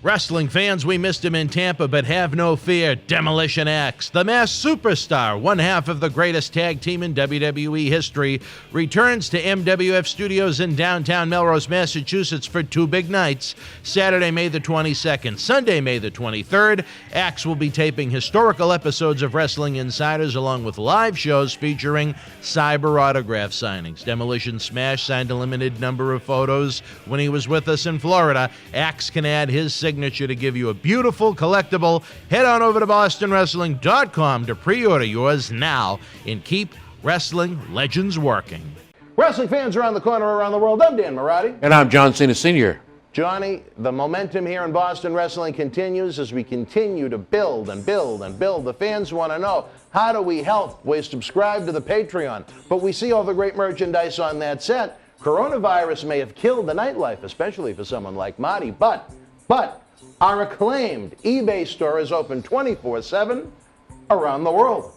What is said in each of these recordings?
Wrestling fans, we missed him in Tampa, but have no fear. Demolition Axe, the masked superstar, one half of the greatest tag team in WWE history, returns to MWF Studios in downtown Melrose, Massachusetts for two big nights. Saturday, May the 22nd, Sunday, May the 23rd. Axe will be taping historical episodes of Wrestling Insiders along with live shows featuring cyber autograph signings. Demolition Smash signed a limited number of photos when he was with us in Florida. Axe can add his signature to give you a beautiful collectible. Head on over to bostonwrestling.com to pre-order yours now and keep wrestling legends working. Wrestling fans around the corner, around the world, I'm Dan Marty. And I'm John Cena Sr. Johnny, the momentum here in Boston Wrestling continues as we continue to build and build and build. The fans want to know, how do we help? We subscribe to the Patreon, but we see all the great merchandise on that set. Coronavirus may have killed the nightlife, especially for someone like Marty, but our acclaimed eBay store is open 24/7 around the world.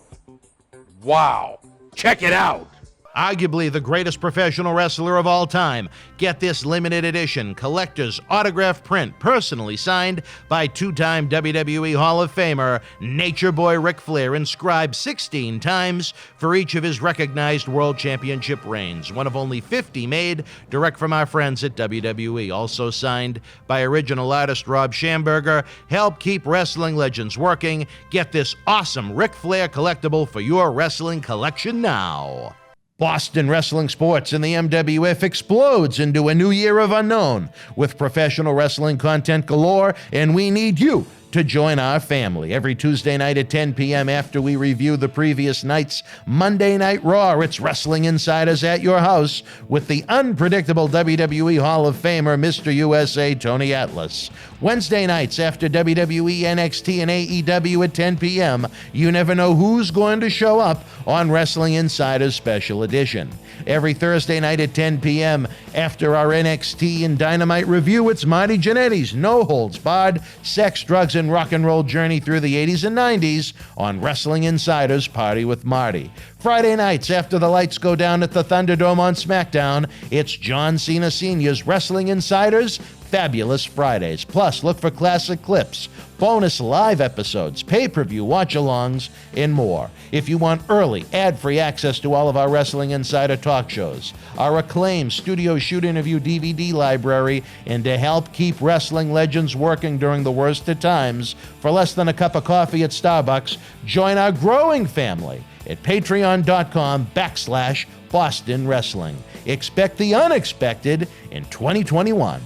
Wow. Check it out. Arguably the greatest professional wrestler of all time. Get this limited edition collector's autograph print personally signed by two-time WWE Hall of Famer Nature Boy Ric Flair, inscribed 16 times for each of his recognized World Championship reigns. One of only 50 made direct from our friends at WWE. Also signed by original artist Rob Schamberger. Help keep wrestling legends working. Get this awesome Ric Flair collectible for your wrestling collection now. Boston Wrestling Sports and the MWF explodes into a new year of unknown with professional wrestling content galore, and we need you to join our family. Every Tuesday night at 10 p.m. after we review the previous night's Monday Night Raw, it's Wrestling Insiders at your house with the unpredictable WWE Hall of Famer, Mr. USA, Tony Atlas. Wednesday nights after WWE, NXT, and AEW at 10 p.m., you never know who's going to show up on Wrestling Insiders Special Edition. Every Thursday night at 10 p.m. after our NXT and Dynamite review, it's Marty Jannetty's No Holds Barred Sex, Drugs, and Rock and Roll journey through the 80s and 90s on Wrestling Insiders Party with Marty. Friday nights after the lights go down at the Thunderdome on SmackDown, it's John Cena Sr.'s Wrestling Insiders Fabulous Fridays. Plus, look for classic clips, bonus live episodes, pay-per-view watch-alongs, and more. If you want early, ad-free access to all of our Wrestling Insider talk shows, our acclaimed studio shoot interview DVD library, and to help keep wrestling legends working during the worst of times, for less than a cup of coffee at Starbucks, join our growing family at patreon.com/Boston Wrestling. Expect the unexpected in 2021.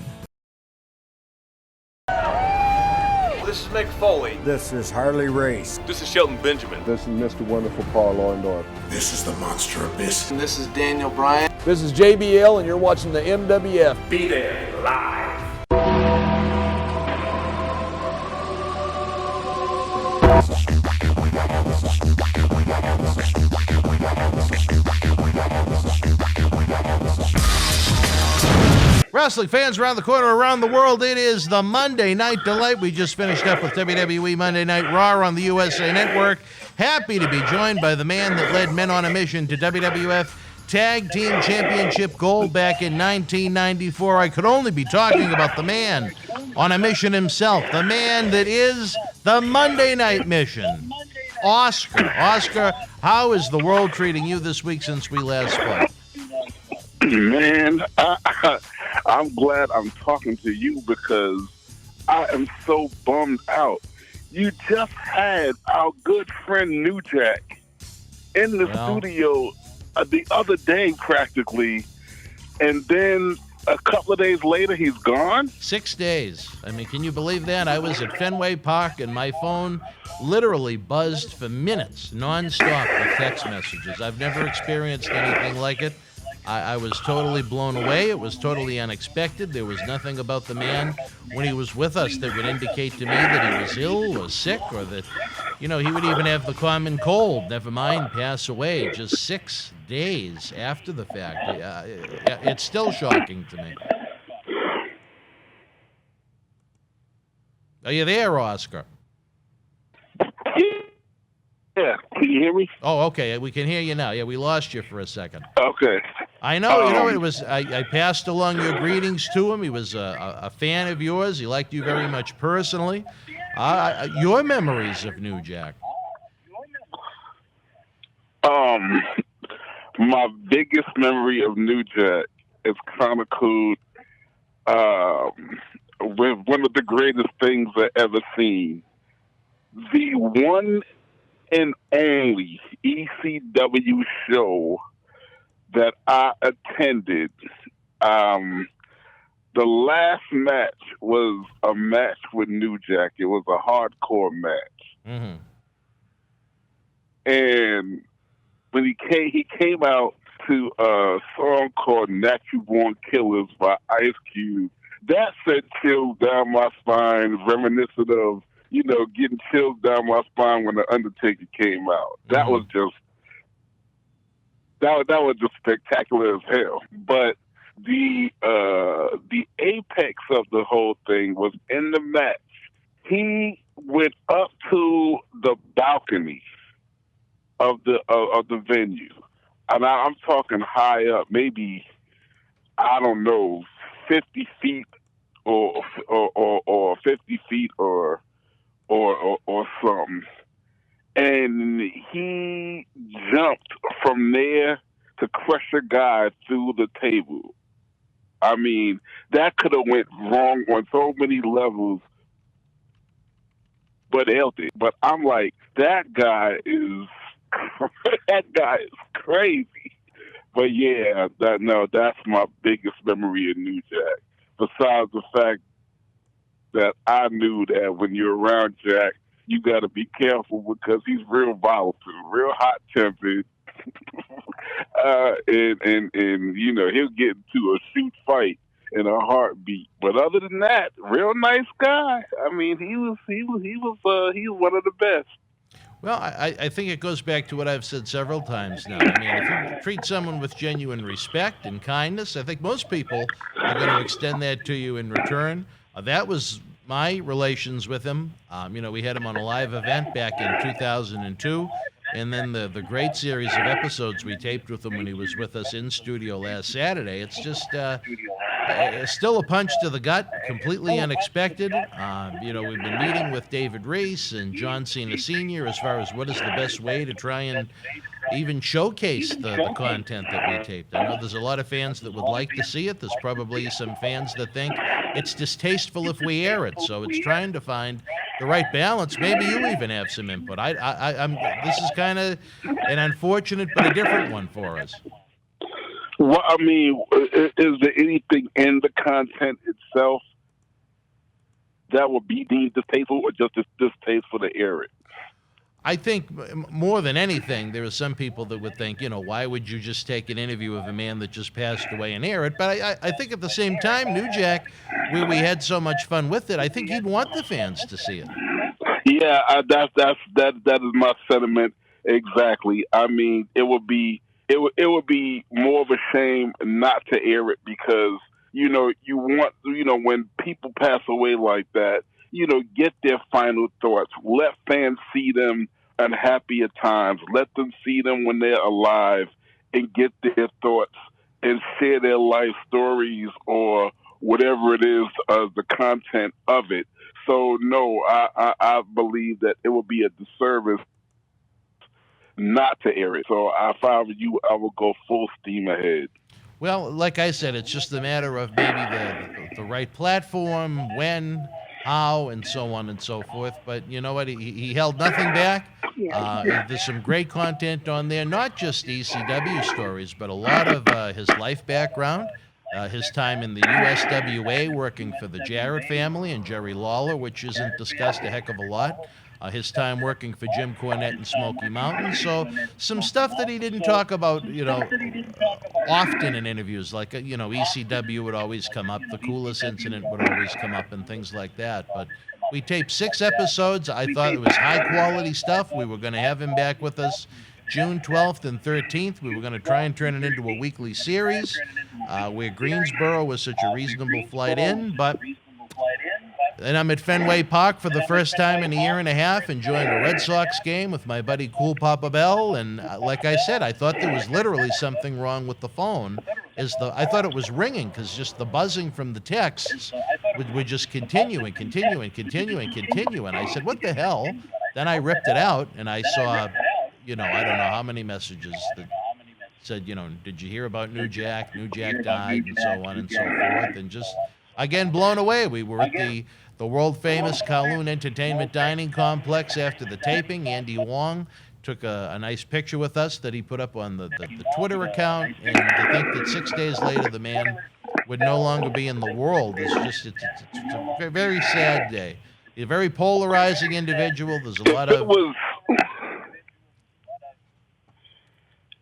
This is Mick Foley. This is Harley Race. This is Shelton Benjamin. This is Mr. Wonderful Paul Orndorff. This is the Monster Abyss. And this is Daniel Bryan. This is JBL, and you're watching the MWF. Be there live. Wrestling fans around the corner, around the world, it is the Monday Night Delight. We just finished up with WWE Monday Night Raw on the USA Network. Happy to be joined by the man that led Men on a Mission to WWF Tag Team Championship gold back in 1994. I could only be talking about the man on a mission himself, the man that is the Monday Night Mission, Oscar. Oscar, how is the world treating you this week since we last spoke? Man, I'm glad I'm talking to you because I am so bummed out. You just had our good friend New Jack in the studio the other day practically, and then a couple of days later he's gone? 6 days. I mean, can you believe that? I was at Fenway Park and my phone literally buzzed for minutes, nonstop with text messages. I've never experienced anything like it. I was totally blown away. It was totally unexpected. There was nothing about the man when he was with us that would indicate to me that he was ill or sick, or that, he would even have the common cold, never mind pass away, just 6 days after the fact. It's still shocking to me. Are you there, Oscar? Yeah, can you hear me? Oh, okay. We can hear you now. Yeah, we lost you for a second. Okay. I know, it was. I passed along your greetings to him. He was a fan of yours. He liked you very much personally. Your memories of New Jack? My biggest memory of New Jack is chronicled with one of the greatest things I ever seen. The one and only ECW show that I attended. The last match was a match with New Jack. It was a hardcore match. Mm-hmm. And when he came out to a song called Natural Born Killers by Ice Cube. That sent chills down my spine, reminiscent of, getting chills down my spine when The Undertaker came out. That was just that was just spectacular as hell. But the apex of the whole thing was in the match. He went up to the balcony of the venue, and I'm talking high up, maybe, I don't know, 50 feet or 50 feet or something. And he jumped from there to crush a guy through the table. I mean, that could have went wrong on so many levels, but held it. But I'm like, that guy is crazy. But yeah, that's my biggest memory of New Jack. Besides the fact that I knew that when you're around Jack, you got to be careful because he's real volatile, real hot tempered, and he'll get into a shoot fight in a heartbeat. But other than that, real nice guy. I mean, he was one of the best. Well, I think it goes back to what I've said several times now. I mean, if you treat someone with genuine respect and kindness, I think most people are going to extend that to you in return. That was my relations with him. We had him on a live event back in 2002, and then the great series of episodes we taped with him when he was with us in studio last Saturday. It's just still a punch to the gut, completely unexpected. We've been meeting with David Reese and John Cena Sr. as far as what is the best way to try and even showcase the content that we taped. I know there's a lot of fans that would like to see it. There's probably some fans that think it's distasteful if we air it. So it's trying to find the right balance. Maybe you even have some input. This is kind of an unfortunate but a different one for us. Well, I mean, is there anything in the content itself that would be deemed distasteful, or just distasteful to air it? I think more than anything, there are some people that would think, why would you just take an interview of a man that just passed away and air it? But I think at the same time, New Jack, where we had so much fun with it, I think he'd want the fans to see it. Yeah, that is my sentiment exactly. I mean, it would be more of a shame not to air it because you want when people pass away like that, get their final thoughts. Let fans see them at happier times. Let them see them when they're alive and get their thoughts and share their life stories or whatever it is, the content of it. So, no, I believe that it would be a disservice not to air it. So if I were you, I would go full steam ahead. Well, like I said, it's just a matter of maybe the right platform, when, how, and so on and so forth. But you know what? He held nothing back. There's some great content on there, not just ECW stories, but a lot of his life background, his time in the USWA working for the Jarrett family and Jerry Lawler, which isn't discussed a heck of a lot. His time working for Jim Cornette in Smoky Mountain. So some stuff that he didn't talk about, often in interviews, like, ECW would always come up. The Coolest incident would always come up and things like that. But we taped 6 episodes. I thought it was high quality stuff. We were going to have him back with us June 12th and 13th. We were going to try and turn it into a weekly series where Greensboro was such a reasonable flight in, but And I'm at Fenway Park for the first time in a year and a half, enjoying a Red Sox game with my buddy Cool Papa Bell. And like I said, I thought there was literally something wrong with the phone. I thought it was ringing because just the buzzing from the texts would just continue and continue and continue and continue. And I said, what the hell? Then I ripped it out and I saw, I don't know how many messages that said, did you hear about New Jack? New Jack died and so on and so forth. And just, again, blown away. We were at the world-famous Kowloon Entertainment Dining Complex after the taping. Andy Wong took a nice picture with us that he put up on the Twitter account. And to think that 6 days later the man would no longer be in the world is just, it's a very sad day. He's a very polarizing individual. There's a lot of...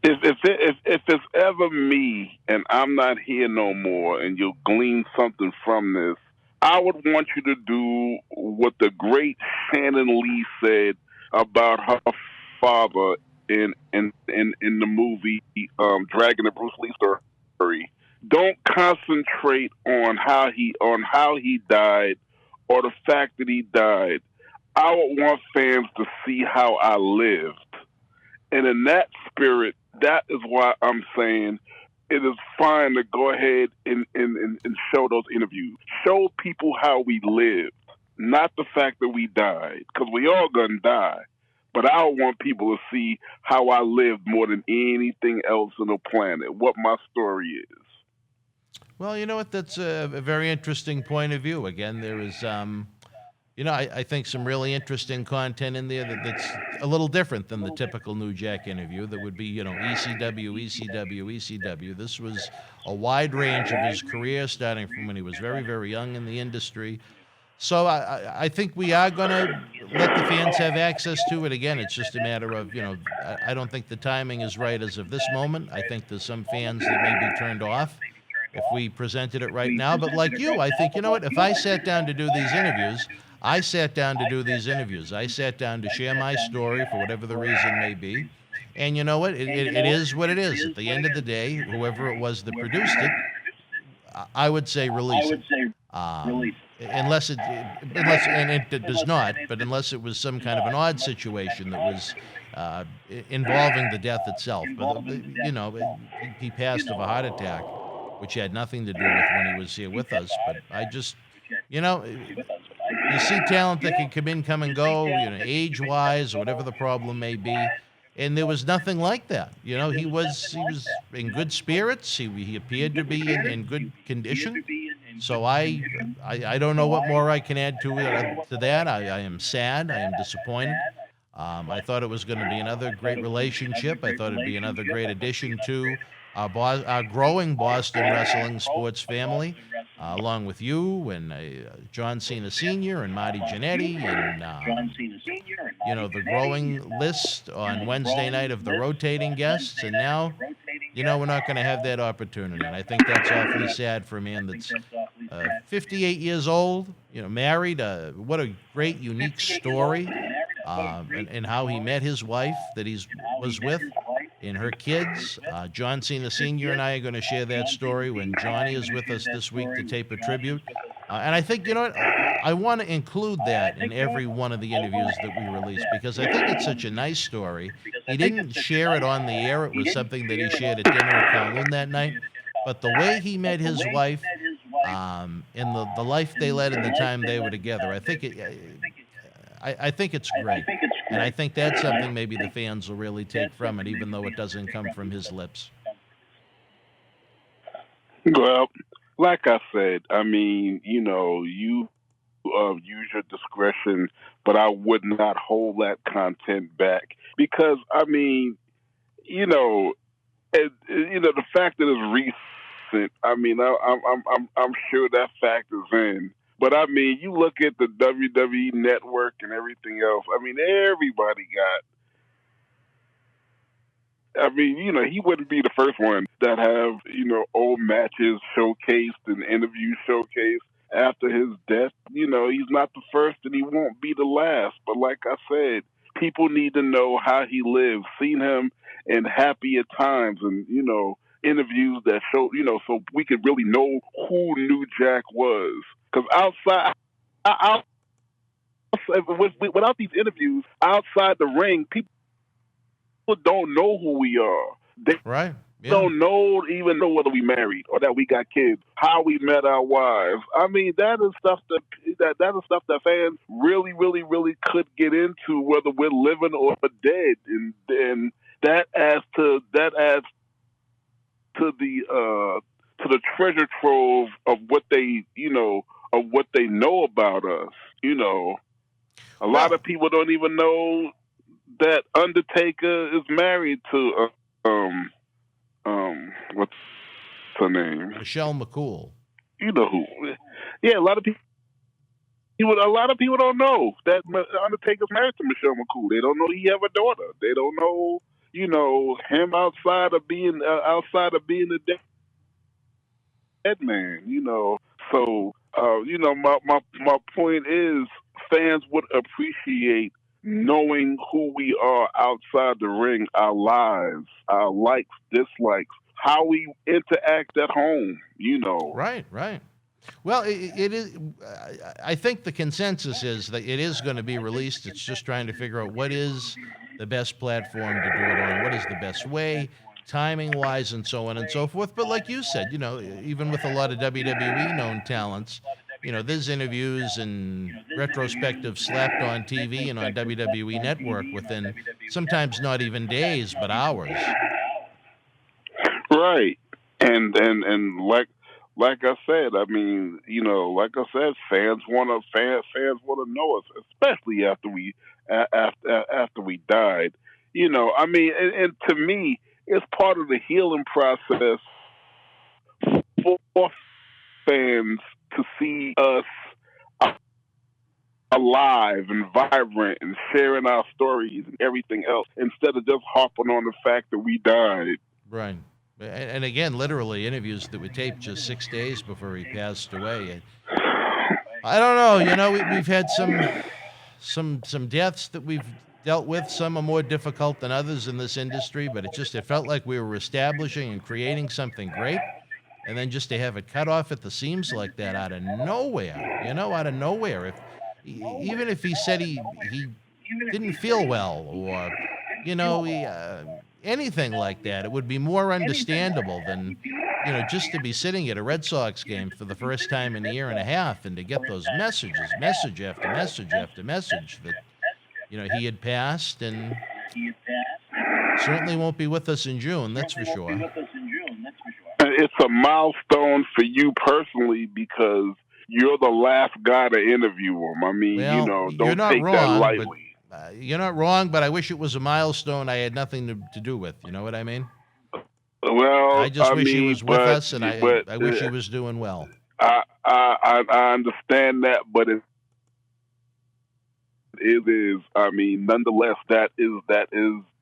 If it's ever me and I'm not here no more and you'll glean something from this, I would want you to do what the great Shannon Lee said about her father in the movie Dragon the Bruce Lee story. Don't concentrate on how he died or the fact that he died. I would want fans to see how I lived. And in that spirit, that is why I'm saying it is fine to go ahead and show those interviews. Show people how we lived, not the fact that we died, because we all gonna die. But I want people to see how I lived more than anything else on the planet, what my story is. Well, you know what? That's a very interesting point of view. Again, there is... I think some really interesting content in there that's a little different than the typical New Jack interview that would be, ECW. This was a wide range of his career, starting from when he was very, very young in the industry. So I think we are going to let the fans have access to it. Again, it's just a matter of, I don't think the timing is right as of this moment. I think there's some fans that may be turned off if we presented it right now. But like you, I think, if I sat down to do these interviews, I sat down to do these interviews. I sat down to share my story for whatever the reason may be. And you know what? It is what it is. At the end of the day, whoever it was that produced it, I would say release it. Unless it does not, but unless it was some kind of an odd situation that was involving the death itself. But, he passed of a heart attack, which had nothing to do with when he was here with us. But I just, you see talent that can come and go, age-wise or whatever the problem may be, and there was nothing like that. He was in good spirits. He appeared to be in good condition. So I don't know what more I can add to that. I am sad. I am disappointed. I thought it was going to be another great relationship. I thought it'd be another great addition to our growing Boston wrestling sports family, along with you and John Cena Sr. and Marty Jannetty and, the growing list on Wednesday night of the rotating guests. And now, we're not going to have that opportunity. And I think that's awfully sad for a man that's 58 years old, married. What a great, unique story, and how he met his wife that he was with, and her kids. John Cena Sr. and I are going to share that story when Johnny is with us this week to tape a tribute. And I think, I want to include that in every one of the interviews that we release, because I think it's such a nice story. He didn't share it on the air. It was something that he shared at dinner at Kowloon that night. But the way he met his wife, and the life they led in the time they were together, I think it's great. And I think that's something maybe the fans will really take from it, even though it doesn't come from his lips. Well, like I said, you use your discretion, but I would not hold that content back because, the fact that it's recent, I'm sure that factors in. But you look at the WWE network and everything else. Everybody got. He wouldn't be the first one that have old matches showcased and interviews showcased after his death. He's not the first and he won't be the last. But like I said, people need to know how he lived, seen him in happier times, and interviews that show so we could really know who New Jack was. Because outside without these interviews outside the ring, people don't know who we are. They Right. Yeah. don't even know whether we married or that we got kids, how we met our wives. I mean, that is stuff that fans really, really, really could get into, whether we're living or dead, and that adds to the treasure trove of what they know about us. A lot of people don't even know that Undertaker is married to what's her name? Michelle McCool. You know who? Yeah, a lot of people don't know that Undertaker's married to Michelle McCool. They don't know he have a daughter. They don't know, him outside of being a dead man. So my point is, fans would appreciate knowing who we are outside the ring, our lives, our likes, dislikes, how we interact at home, Right. Well, it is. I think the consensus is that it is going to be released. It's just trying to figure out what is the best platform to do it on, what is the best way, timing-wise, and so on and so forth. But like you said, even with a lot of WWE known talents, there's interviews and retrospectives slapped on TV and on WWE Network within sometimes not even days, but hours. Right. And like I said, fans want to know us, especially after we died. And to me, it's part of the healing process for fans to see us alive and vibrant and sharing our stories and everything else, instead of just harping on the fact that we died. Right. And again, literally interviews that were taped just 6 days before he passed away. I don't know. We've had some deaths that we've dealt with. Some are more difficult than others in this industry, but it felt like we were establishing and creating something great. And then just to have it cut off at the seams like that out of nowhere, out of nowhere. Even if he said he didn't feel well or, anything like that, it would be more understandable than, just to be sitting at a Red Sox game for the first time in a year and a half and to get those message after message after message that, he had passed and certainly won't be with us in June, that's for sure. It's a milestone for you personally because you're the last guy to interview him. I mean, don't take that lightly. You're not wrong, but I wish it was a milestone I had nothing to do with. You know what I mean? Well, I just wish he was with us, and I wish he was doing well. I understand that, but it is. I mean, nonetheless, that is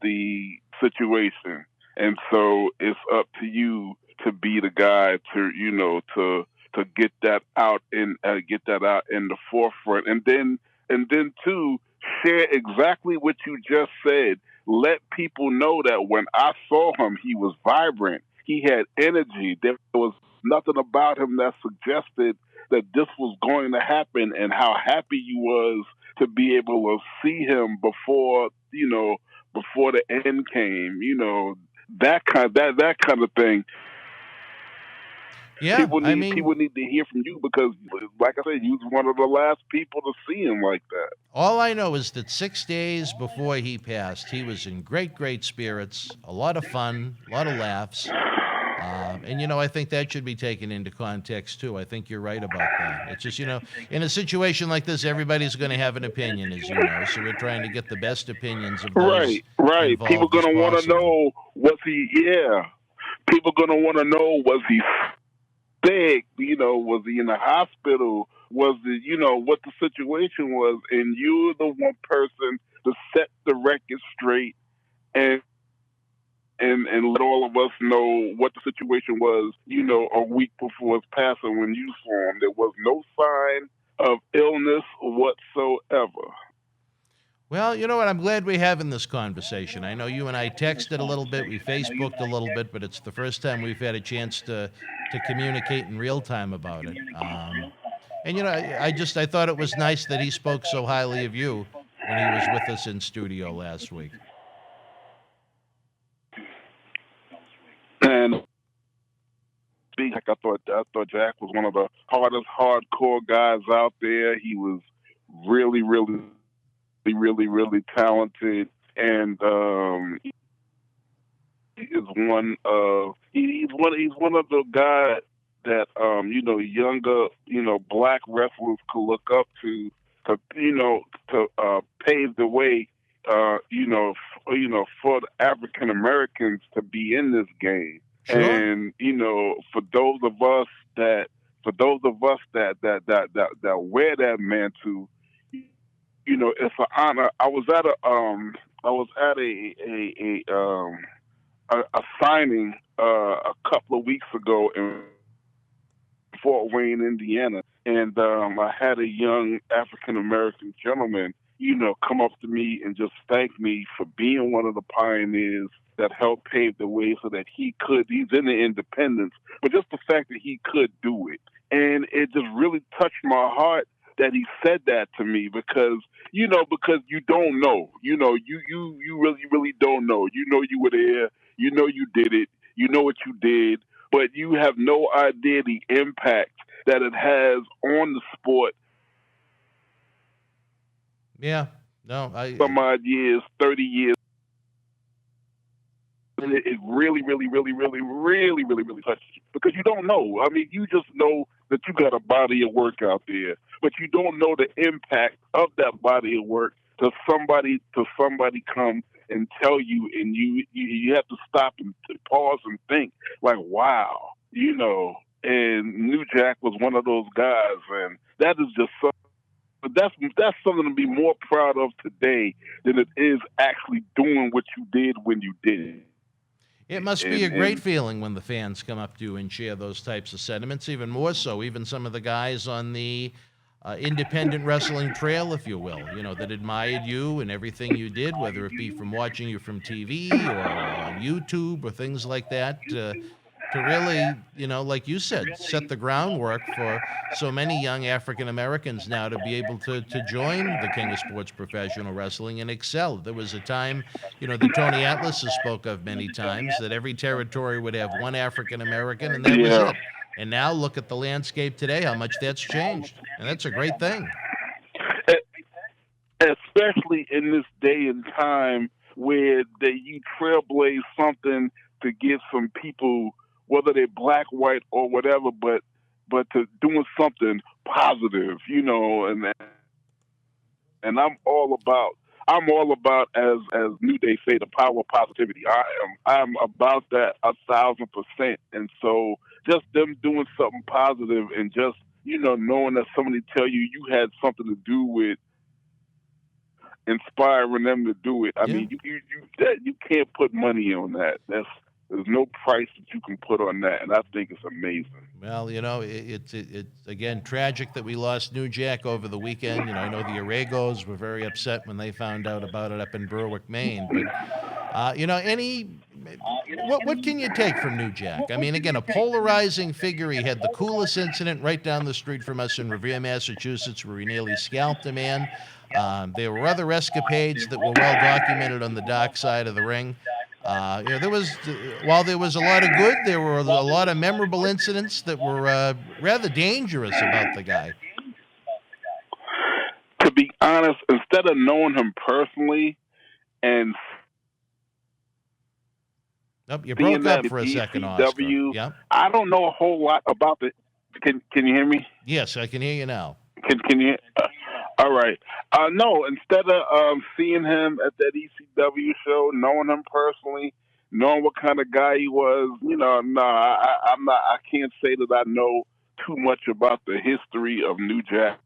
the situation, and so it's up to you to be the guy to get that out in the forefront, and then too, share exactly what you just said. Let people know that when I saw him, he was vibrant. He had energy. There was nothing about him that suggested that this was going to happen, and how happy you was to be able to see him before the end came. That kind of thing. Yeah, people need to hear from you because, like I said, you was one of the last people to see him like that. All I know is that 6 days before he passed, he was in great spirits, a lot of fun, a lot of laughs. And, I think that should be taken into context, too. I think you're right about that. It's just, in a situation like this, everybody's going to have an opinion, as you know, so we're trying to get the best opinions of those Right. People going to want to know, people going to want to know, was he sick? Was he in the hospital? Was it, what the situation was? And you're the one person to set the record straight and let all of us know what the situation was, a week before his passing when you saw him. There was no sign of illness whatsoever. Well, you know what? I'm glad we're having this conversation. I know you and I texted a little bit, we Facebooked a little bit, but it's the first time we've had a chance to communicate in real time about it. And I thought it was nice that he spoke so highly of you when he was with us in studio last week. And I thought Jack was one of the hardest hardcore guys out there. He was really, really, really, really talented, and he's one of the guys that younger black wrestlers could look up to pave the way for the African Americans to be in this game. Sure. And for those of us that wear that mantle, it's an honor. I was at a signing a couple of weeks ago in Fort Wayne, Indiana, and I had a young African American gentleman, come up to me and just thank me for being one of the pioneers that helped pave the way so that he's in the independence, but just the fact that he could do it. And it just really touched my heart that he said that to me because you don't know, you really, really don't know. You were there, you did it, what you did, but you have no idea the impact that it has on the sport. Yeah, no, some odd years, 30 years. And it really, really, really, really, really, really, really touches you because you don't know. I mean, you just know that you got a body of work out there, but you don't know the impact of that body of work to somebody come and tell you, and you have to stop and pause and think like, wow, And New Jack was one of those guys, and that is just something. That's something to be more proud of today than it is actually doing what you did when you did it. It must be a great feeling when the fans come up to you and share those types of sentiments, even more so, even some of the guys on the independent wrestling trail, if you will, that admired you and everything you did, whether it be from watching you from TV or on YouTube or things like that, to really, like you said, set the groundwork for so many young African Americans now to be able to join the King of Sports Professional Wrestling and excel. There was a time, that Tony Atlas has spoke of many times, that every territory would have one African American, and that was it. And now look at the landscape today, how much that's changed. And that's a great thing. Especially in this day and time where you trailblaze something to give some people, whether they're black, white, or whatever, but to doing something positive, and I'm all about, as New Day say, the power of positivity. I'm about that 1,000%. And so just them doing something positive and just, knowing that somebody tell you had something to do with inspiring them to do it. I mean, you can't put money on that. There's no price that you can put on that, and I think it's amazing. Well, it's again tragic that we lost New Jack over the weekend. I know the Aragos were very upset when they found out about it up in Berwick, Maine. But what can you take from New Jack? I mean, again, a polarizing figure. He had the coolest incident right down the street from us in Revere, Massachusetts, where he nearly scalped a man. There were other escapades that were well documented on the dark side of the ring. While there was a lot of good, there were a lot of memorable incidents that were rather dangerous about the guy. To be honest, instead of knowing him personally and you broke up for a second, Oscar. Yep. I don't know a whole lot about it. Can you hear me? Yes, I can hear you now. Can you? All right. No, instead of seeing him at that ECW show, knowing him personally, knowing what kind of guy he was, I'm not. I can't say that I know too much about the history of New Jack's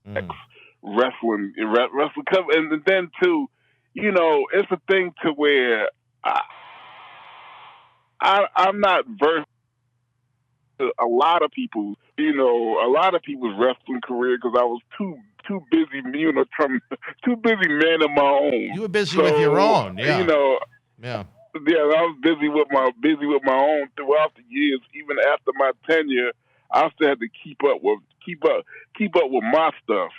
wrestling. And then too, it's a thing to where I'm not versed. A lot of people's wrestling career because I was too busy, too busy manning my own. You were busy with your own, yeah. Yeah, I was busy with my own throughout the years. Even after my tenure, I still had to keep up with my stuff,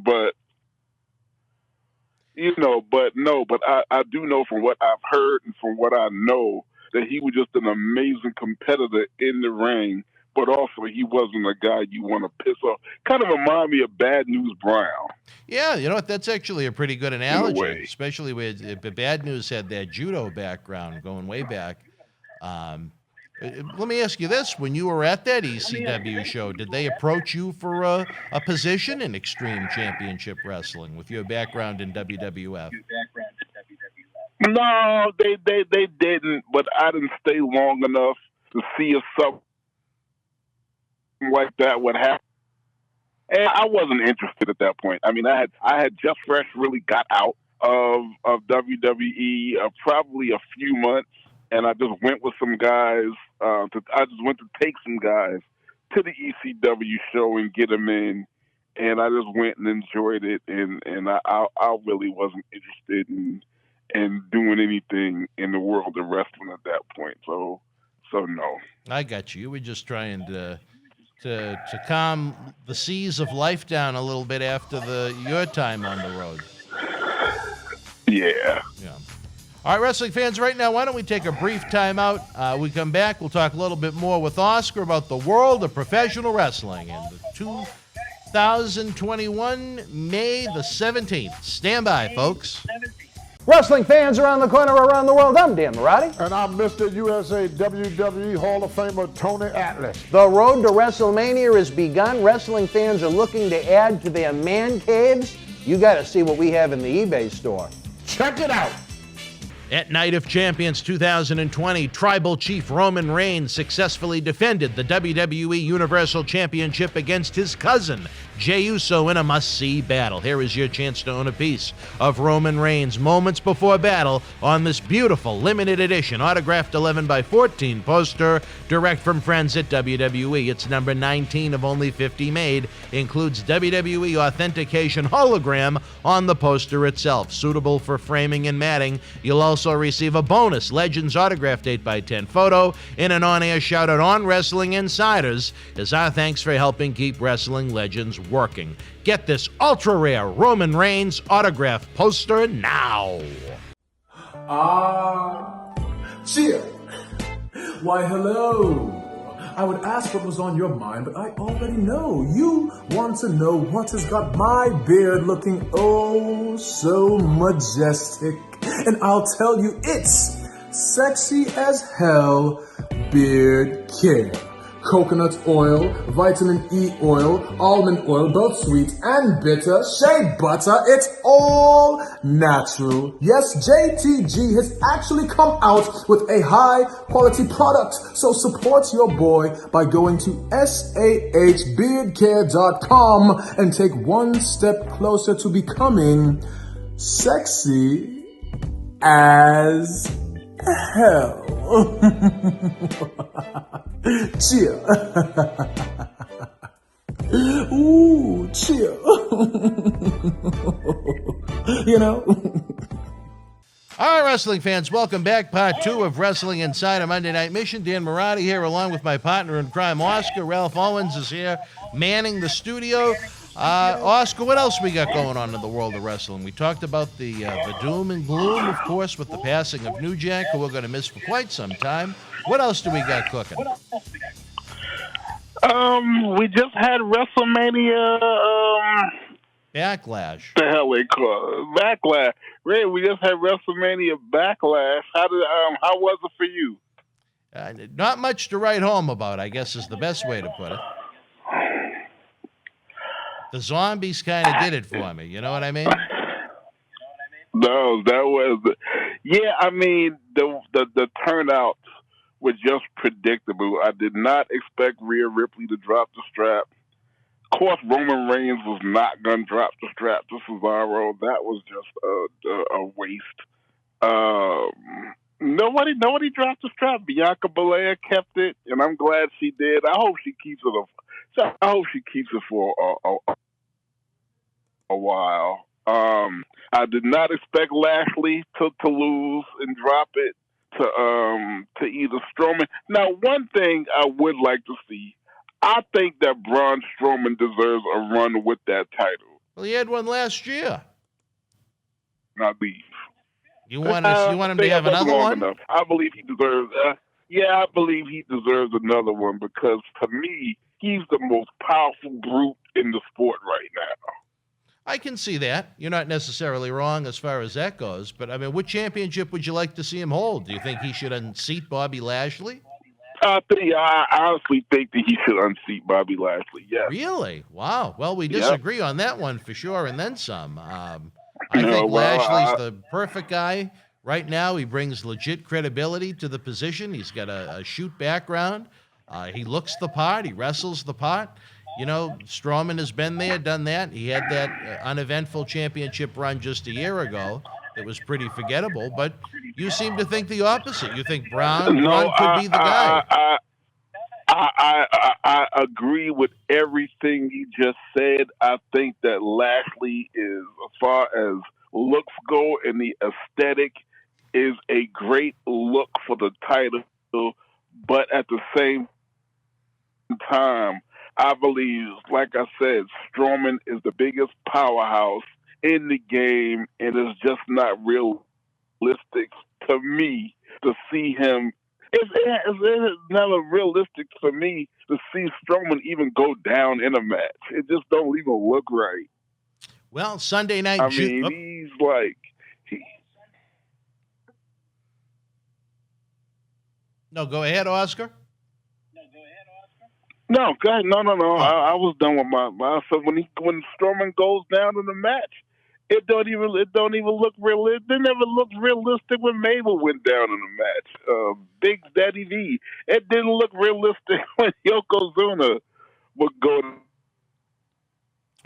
but I do know from what I've heard and from what I know that he was just an amazing competitor in the ring, but also he wasn't a guy you want to piss off. Kind of remind me of Bad News Brown. Yeah, you know what? That's actually a pretty good analogy, especially with Bad News had that judo background going way back. Let me ask you this. When you were at that ECW show, did they approach you for a position in Extreme Championship Wrestling with your background in WWF? No, they didn't, but I didn't stay long enough to see if something like that would happen. And I wasn't interested at that point. I mean, I had just fresh really got out of WWE probably a few months, and I just went with some guys. I just went to take some guys to the ECW show and get them in, and I just went and enjoyed it. And I really wasn't interested in doing anything in the world of wrestling at that point. So no. I got you. You were just trying to calm the seas of life down a little bit after your time on the road. Yeah. All right, wrestling fans, right now, why don't we take a brief time out? We come back, we'll talk a little bit more with Oscar about the world of professional wrestling in the 2021, May the 17th. Stand by, folks. Wrestling fans around the corner, around the world, I'm Dan Marty. And I'm Mr. USA WWE Hall of Famer Tony Atlas. The road to WrestleMania has begun. Wrestling fans are looking to add to their man caves. You got to see what we have in the eBay store. Check it out. At Night of Champions 2020, Tribal Chief Roman Reigns successfully defended the WWE Universal Championship against his cousin, Jey Uso, in a must-see battle. Here is your chance to own a piece of Roman Reigns' moments before battle on this beautiful limited edition autographed 11x14 poster direct from friends at WWE. It's number 19 of only 50 made. Includes WWE authentication hologram on the poster itself, suitable for framing and matting. You'll also receive a bonus Legends autographed 8x10 photo in an on-air shout-out on Wrestling Insiders as our thanks for helping keep Wrestling Legends working. Get this ultra-rare Roman Reigns autograph poster now. Cheer. Why, hello. I would ask what was on your mind, but I already know. You want to know what has got my beard looking oh so majestic. And I'll tell you, it's sexy as hell beard care. Coconut oil, vitamin E oil, almond oil, both sweet and bitter, shea butter, it's all natural. Yes, JTG has actually come out with a high quality product. So support your boy by going to sahbeardcare.com and take one step closer to becoming sexy as hell. Cheer. Ooh, cheer. You know? All right, wrestling fans, welcome back. Part 2 of Wrestling Insider Monday Night Mission. Dan Marty here, along with my partner in crime, Oscar. Ralph Owens is here, manning the studio. Oscar, what else we got going on in the world of wrestling? We talked about the doom and gloom, of course, with the passing of New Jack, who we're going to miss for quite some time. What else do we got cooking? We just had WrestleMania. Backlash. The hell they call it? Backlash. Ray, we just had WrestleMania Backlash. How was it for you? Not much to write home about, I guess is the best way to put it. The zombies kind of did it for me. You know what I mean? No, that was I mean, the turnout was just predictable. I did not expect Rhea Ripley to drop the strap. Of course, Roman Reigns was not going to drop the strap to Cesaro. That was just a waste. Nobody dropped the strap. Bianca Belair kept it, and I'm glad she did. I hope she keeps it. I hope she keeps it for a while. I did not expect Lashley to lose and drop it to either Strowman. Now, one thing I would like to see, I think that Braun Strowman deserves a run with that title. Well, he had one last year. I believe. You want him to have another one? Enough. I believe he deserves. I believe he deserves another one because to me, he's the most powerful brute in the sport right now. I can see that. You're not necessarily wrong as far as that goes, but I mean, what championship would you like to see him hold? Do you think he should unseat Bobby Lashley? I honestly think that he should unseat Bobby Lashley. Yeah. Really? Wow. Well, we disagree on that one for sure, and then some. I think Lashley's the perfect guy right now. He brings legit credibility to the position. He's got a shoot background. He looks the part. He wrestles the part. You know, Strowman has been there, done that. He had that uneventful championship run just a year ago. It was pretty forgettable, but you seem to think the opposite. You think Braun could be the guy. I agree with everything you just said. I think that Lashley is, as far as looks go and the aesthetic, is a great look for the title, but at the same time, I believe, like I said, Strowman is the biggest powerhouse in the game, and it's just not realistic to me to see him. It's never realistic for me to see Strowman even go down in a match. It just don't even look right. Well, Sunday night. He's like. No, go ahead, Oscar. No, go ahead. No. I was done with my. So when Strowman goes down in the match, it don't even look real. It never looked realistic when Mabel went down in the match. Big Daddy V. It didn't look realistic when Yokozuna would go.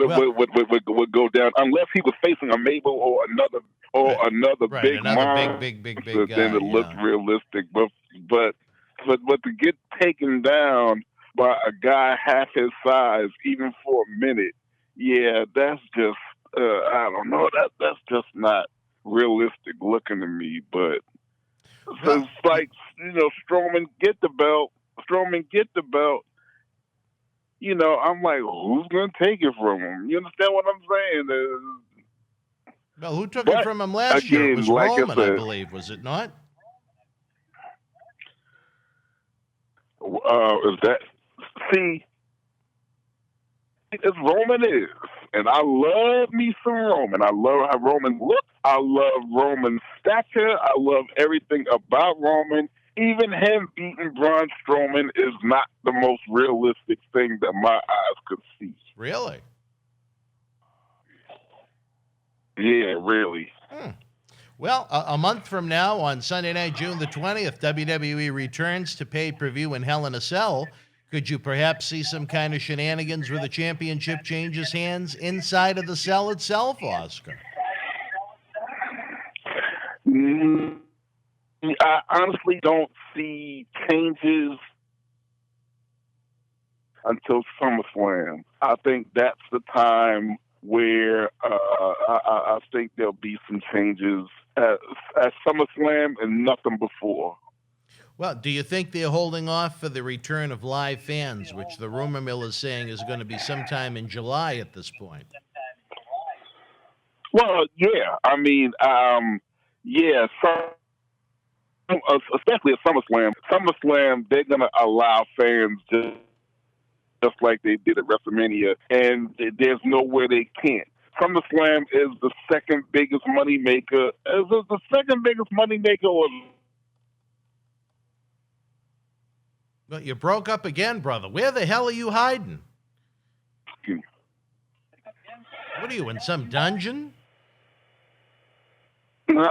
Would go down unless he was facing a Mabel or another big monster. Guy, then it looked realistic, but to get taken down by a guy half his size, even for a minute, that's just I don't know. That's just not realistic looking to me. But so it's like, Strowman get the belt. I'm like, who's gonna take it from him? You understand what I'm saying? Well, who took it from him last year? It was Roman, I believe, was it not? Is that? See, as Roman is, and I love me some Roman. I love how Roman looks. I love Roman's stature. I love everything about Roman. Even him beating Braun Strowman is not the most realistic thing that my eyes could see. Really? Yeah, really. Well, a month from now, on Sunday night, June the 20th, WWE returns to pay-per-view in Hell in a Cell. Could you perhaps see some kind of shenanigans where the championship changes hands inside of the cell itself, Oscar? I honestly don't see changes until SummerSlam. I think that's the time where I think there'll be some changes at SummerSlam and nothing before. Well, do you think they're holding off for the return of live fans, which the rumor mill is saying is going to be sometime in July at this point? Well, yeah. I mean, especially at SummerSlam. SummerSlam, they're going to allow fans just like they did at WrestleMania, and there's nowhere they can't. SummerSlam is the second biggest moneymaker. The second biggest moneymaker was. Well, you broke up again, brother. Where the hell are you hiding? What are you, in some dungeon? No.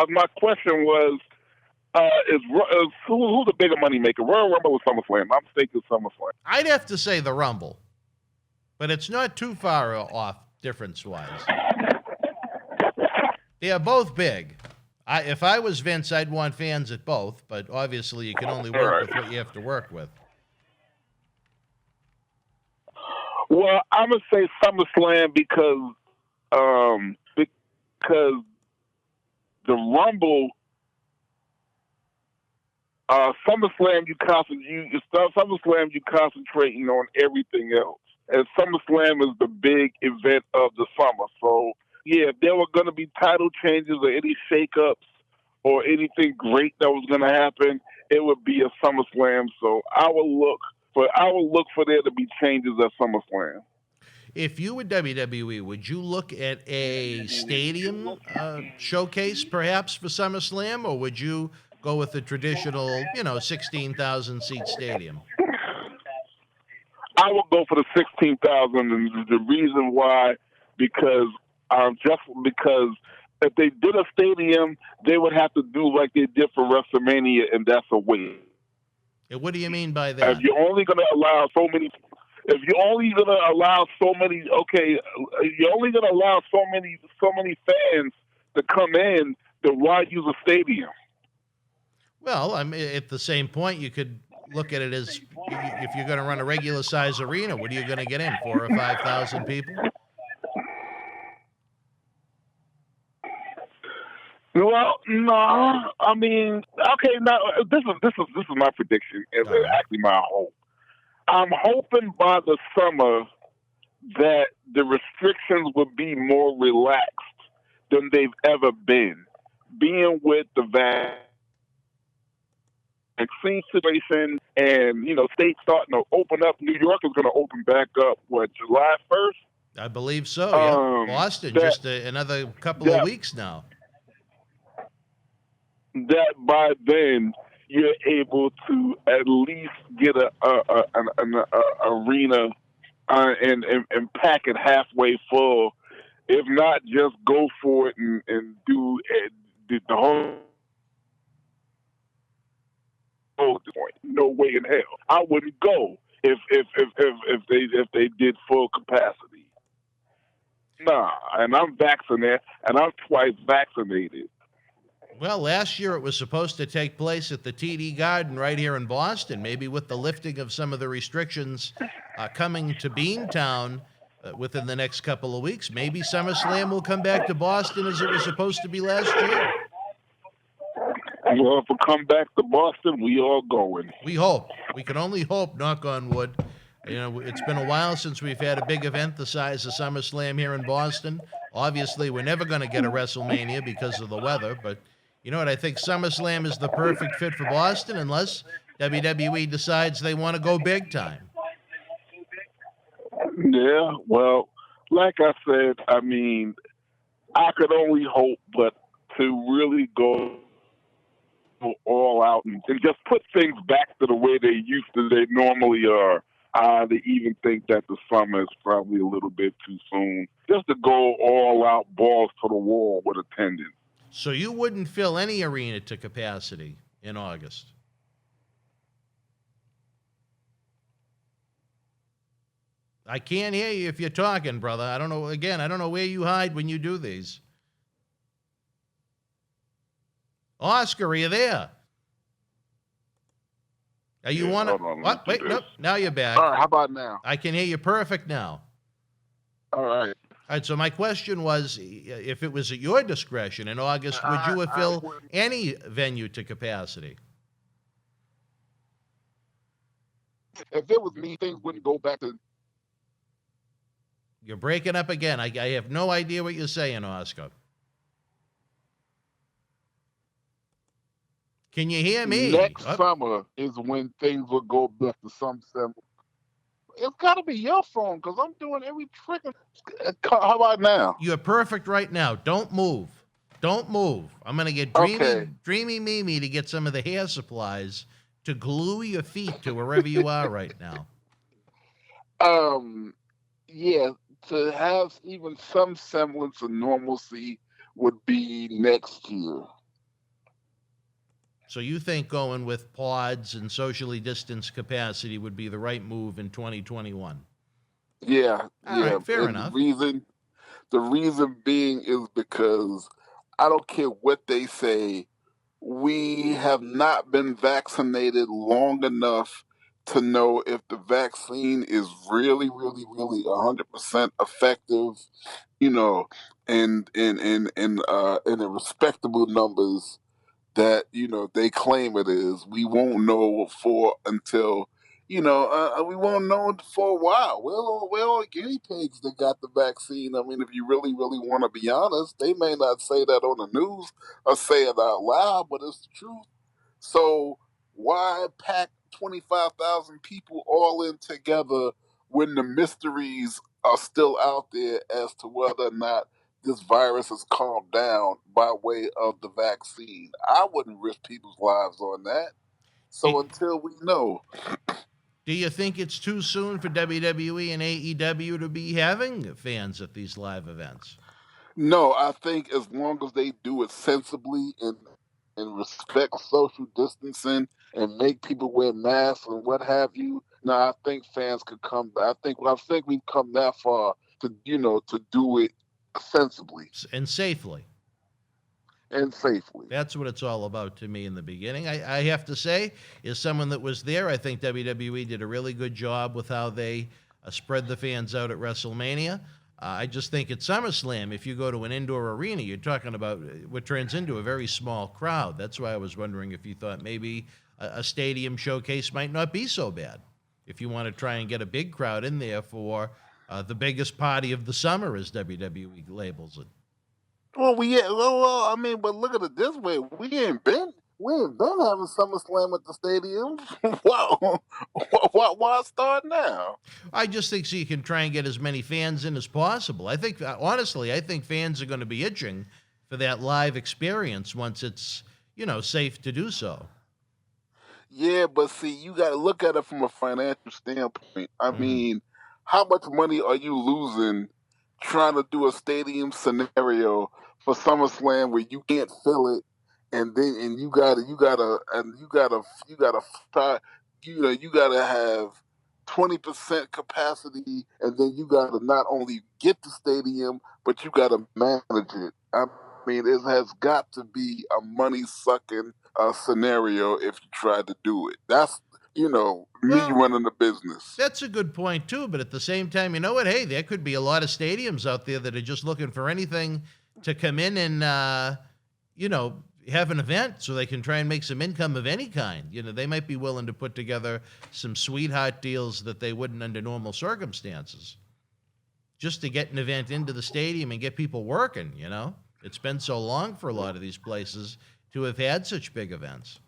My question was, who's the bigger moneymaker, Royal Rumble or SummerSlam? I'm thinking SummerSlam. I'd have to say the Rumble, but it's not too far off difference-wise. They are both big. If I was Vince, I'd want fans at both, but obviously you can only work with what you have to work with. Well, I'm going to say SummerSlam because because the Rumble, SummerSlam, SummerSlam, you concentrating on everything else, and SummerSlam is the big event of the summer. So yeah, if there were going to be title changes or any shakeups or anything great that was going to happen, it would be a SummerSlam. So I will look for there to be changes at SummerSlam. If you were WWE, would you look at a stadium showcase perhaps for SummerSlam, or would you go with the traditional, 16,000 seat stadium? I would go for the 16,000, and the reason why, because if they did a stadium, they would have to do like they did for WrestleMania, and that's a win. And what do you mean by that? If you're only going to allow so many fans to come in, then why use a stadium? Well, at the same point, you could look at it as if you're going to run a regular size arena, what are you going to get in, 4,000 or 5,000 people? Well, no. I mean, okay. Now this is my prediction, and actually my hope. I'm hoping by the summer that the restrictions will be more relaxed than they've ever been. Being with the vaccine situation and, states starting to open up. New York is going to open back up, July 1st? I believe so, yeah. Boston, just another couple of weeks now. That by then you're able to at least get an arena and pack it halfway full. If not, just go for it and do the whole. No way in hell I wouldn't go if they did full capacity. Nah, and I'm vaccinated, and I'm twice vaccinated. Well, last year it was supposed to take place at the TD Garden right here in Boston. Maybe with the lifting of some of the restrictions coming to Beantown within the next couple of weeks, maybe SummerSlam will come back to Boston as it was supposed to be last year. Well, if we come back to Boston, we all going. We hope. We can only hope, knock on wood. It's been a while since we've had a big event the size of SummerSlam here in Boston. Obviously, we're never going to get a WrestleMania because of the weather, but you know what? I think SummerSlam is the perfect fit for Boston unless WWE decides they want to go big time. Yeah, well, like I said, I mean, I could only hope, but to really go all out and just put things back to the way they normally are. I even think that the summer is probably a little bit too soon. Just to go all out, balls to the wall with attendance. So you wouldn't fill any arena to capacity in August? I can't hear you if you're talking, brother. I don't know where you hide when you do these. Oscar, are you there? Are you on it? What? Wait, nope. Now you're back. All right, how about now? I can hear you perfect now. All right. All right, so my question was, if it was at your discretion in August, would you have filled any venue to capacity? If it was me, things wouldn't go back to... You're breaking up again. I have no idea what you're saying, Oscar. Can you hear me? Next summer is when things will go back to some semblance. It's got to be your phone because I'm doing every trick. How about now? You're perfect right now. Don't move. Don't move. I'm going to get Dreamy Mimi to get some of the hair supplies to glue your feet to wherever you are right now. Yeah, to have even some semblance of normalcy would be next year. So you think going with pods and socially distanced capacity would be the right move in 2021? Yeah. All right, fair enough. The reason being is because I don't care what they say, we have not been vaccinated long enough to know if the vaccine is really, really, really 100% effective, you know, and in the respectable numbers that they claim it is. We won't know for until we won't know for a while. We're all guinea pigs that got the vaccine. I mean, if you really, really want to be honest, they may not say that on the news or say it out loud, but it's the truth. So why pack 25,000 people all in together when the mysteries are still out there as to whether or not this virus has calmed down by way of the vaccine? I wouldn't risk people's lives on that. Do, So until we know, do you think it's too soon for WWE and AEW to be having fans at these live events? no, I think as long as they do it sensibly and respect social distancing and make people wear masks and what have you, no, I think fans could come. I think we've come that far to do it sensibly And safely. and safely. That's what it's all about to me in the beginning. I have to say, as someone that was there, I think WWE did a really good job with how they spread the fans out at WrestleMania. I just think at SummerSlam, if you go to an indoor arena, you're talking about what turns into a very small crowd. That's why I was wondering if you thought maybe a stadium showcase might not be so bad. If you want to try and get a big crowd in there for the biggest party of the summer, as WWE labels it. I mean, but look at it this way: we ain't been having SummerSlam at the stadium. Wow, why start now? I just think so you can try and get as many fans in as possible. I think, honestly, I think fans are going to be itching for that live experience once it's, safe to do so. Yeah, but see, you got to look at it from a financial standpoint. I mean, how much money are you losing trying to do a stadium scenario for SummerSlam where you can't fill it, and you gotta try, you gotta have 20% capacity, and then you gotta not only get the stadium, but you gotta manage it. I mean, it has got to be a money sucking scenario if you try to do it. That's me Well, running the business. that's a good point, too. But at the same time, you know what? Hey, there could be a lot of stadiums out there that are just looking for anything to come in and, have an event so they can try and make some income of any kind. They might be willing to put together some sweetheart deals that they wouldn't under normal circumstances just to get an event into the stadium and get people working. It's been so long for a lot of these places to have had such big events.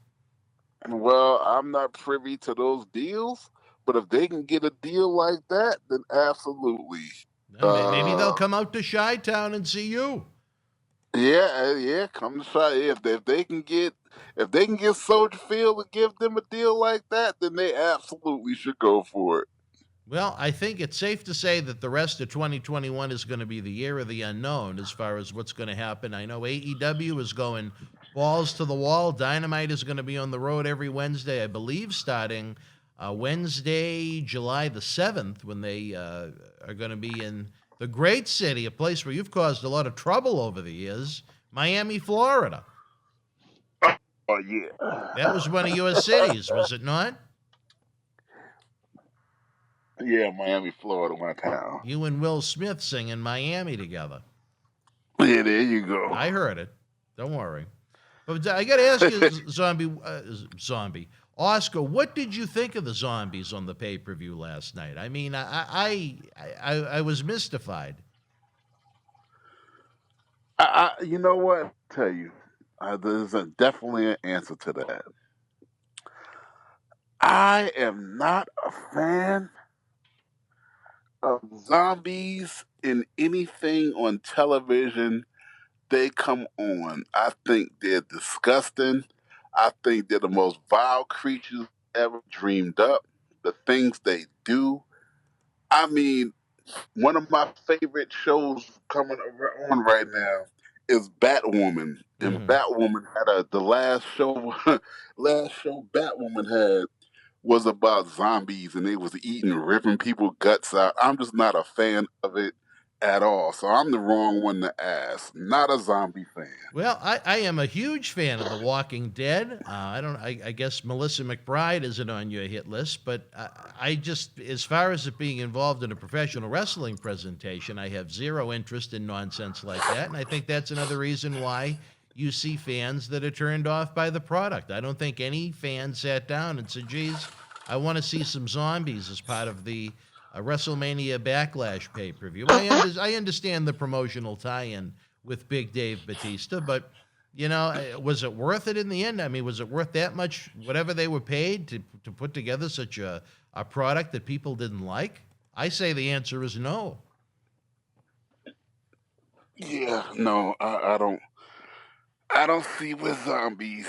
Well, I'm not privy to those deals, but if they can get a deal like that, then absolutely. Maybe they'll Uh, come out to Chi-Town and see you. yeah. Come to try. If they can get Soldier Field to give them a deal like that, then they absolutely should go for it. Well, I think it's safe to say that the rest of 2021 is going to be the year of the unknown as far as what's going to happen. I know AEW is going balls to the wall. Dynamite is going to be on the road every Wednesday, I believe, starting Wednesday, July the 7th, when they are going to be in the great city, a place where you've caused a lot of trouble over the years, Miami, Florida. Oh yeah, That was one of your cities, was it not? yeah. Miami, Florida, my town. You and Will Smith singing Miami together. Yeah, there you go. I heard it. Don't worry. But I got to ask you, Zombie, Oscar, what did you think of the zombies on the pay-per-view last night? I mean, I was mystified. You know what? I'll tell you, there's definitely an answer to that. I am not a fan of zombies in anything on television they come on. I think they're disgusting. I think they're the most vile creatures ever dreamed up. The things they do. I mean, one of my favorite shows coming on right now is Batwoman, and Hmm. Batwoman had the last show. Last show Batwoman had was about zombies, and they was eating, ripping people guts out. I'm just not a fan of it. at all. So I'm the wrong one to ask. Not a zombie fan. Well, I am a huge fan of The Walking Dead. I guess Melissa McBride isn't on your hit list, but I just, as far as it being involved in a professional wrestling presentation, I have zero interest in nonsense like that. And I think that's another reason why you see fans that are turned off by the product. I don't think any fan sat down and said, geez, I want to see some zombies as part of the WrestleMania Backlash pay-per-view. I understand the promotional tie-in with Big Dave Batista, but, was it worth it in the end? I mean, was it worth that much, whatever they were paid to put together such a product that people didn't like? I say the answer is no. Yeah, no, I don't. I don't see with zombies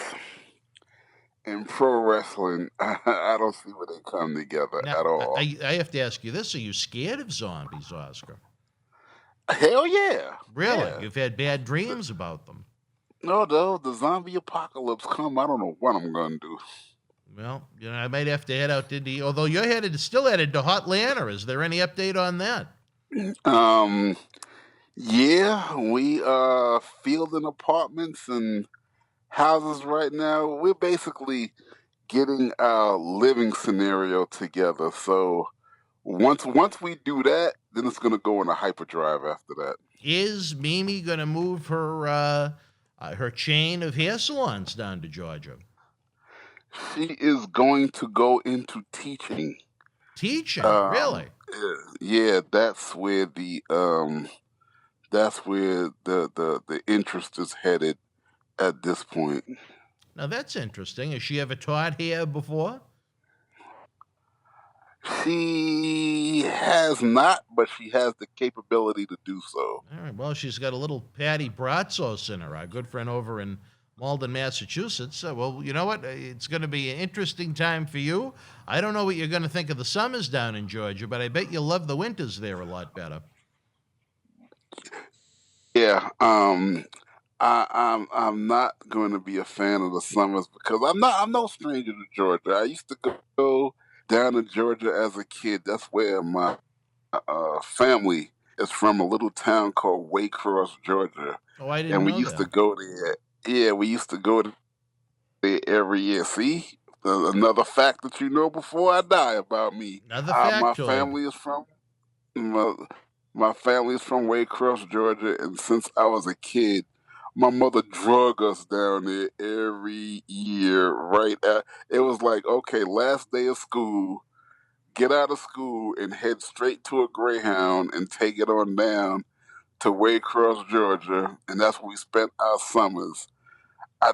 in pro wrestling. I don't see where they come together Now, at all. I have to ask you this. Are you scared of zombies, Oscar? Hell yeah. Really? Yeah. You've had bad dreams about them? No, the zombie apocalypse come. I don't know what I'm gonna do. Well, I might have to head out to although you're still headed to Hotlanta. Is there any update on that? Yeah, we fielding apartments and houses right now. We're basically getting our living scenario together. So once we do that, then it's gonna go in a hyperdrive after that. Is Mimi going to move her chain of hair salons down to Georgia? She is going to go into teaching. Teaching, really? Yeah, that's where the interest is headed at this point. Now that's interesting. Has she ever taught hair before? She has not, but she has the capability to do so. All right. Well, she's got a little Patty Bratsos in her, our good friend over in Malden, Massachusetts. Well, you know what? It's going to be an interesting time for you. I don't know what you're going to think of the summers down in Georgia, but I bet you'll love the winters there a lot better. Yeah, I'm not going to be a fan of the summers because I'm no stranger to Georgia. I used to go down to Georgia as a kid. That's where my family is from, a little town called Waycross, Georgia. Oh, I didn't And we know used that. to go there. Yeah, we used to go there every year. See, another fact that you know before I die about me. Another My factoid. family is from my family is from Waycross, Georgia, and since I was a kid, my mother drug us down there every year. It was like, okay, last day of school, get out of school and head straight to a Greyhound and take it on down to Waycross, Georgia, and that's where we spent our summers. I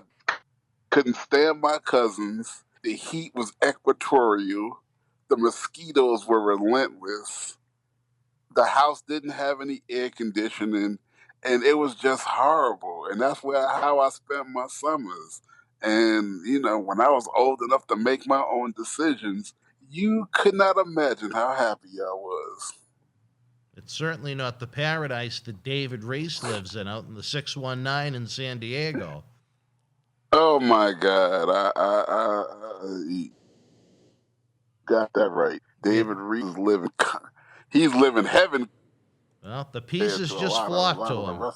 couldn't stand my cousins. The heat was equatorial. The mosquitoes were relentless. The house didn't have any air conditioning, and it was just horrible. And that's how I spent my summers. And when I was old enough to make my own decisions, you could not imagine how happy I was. It's certainly not the paradise that David Reese lives in out in the 619 in San Diego. Oh my God! I got that right. David Reese is living. He's living heaven. Well, the pieces just flock to him.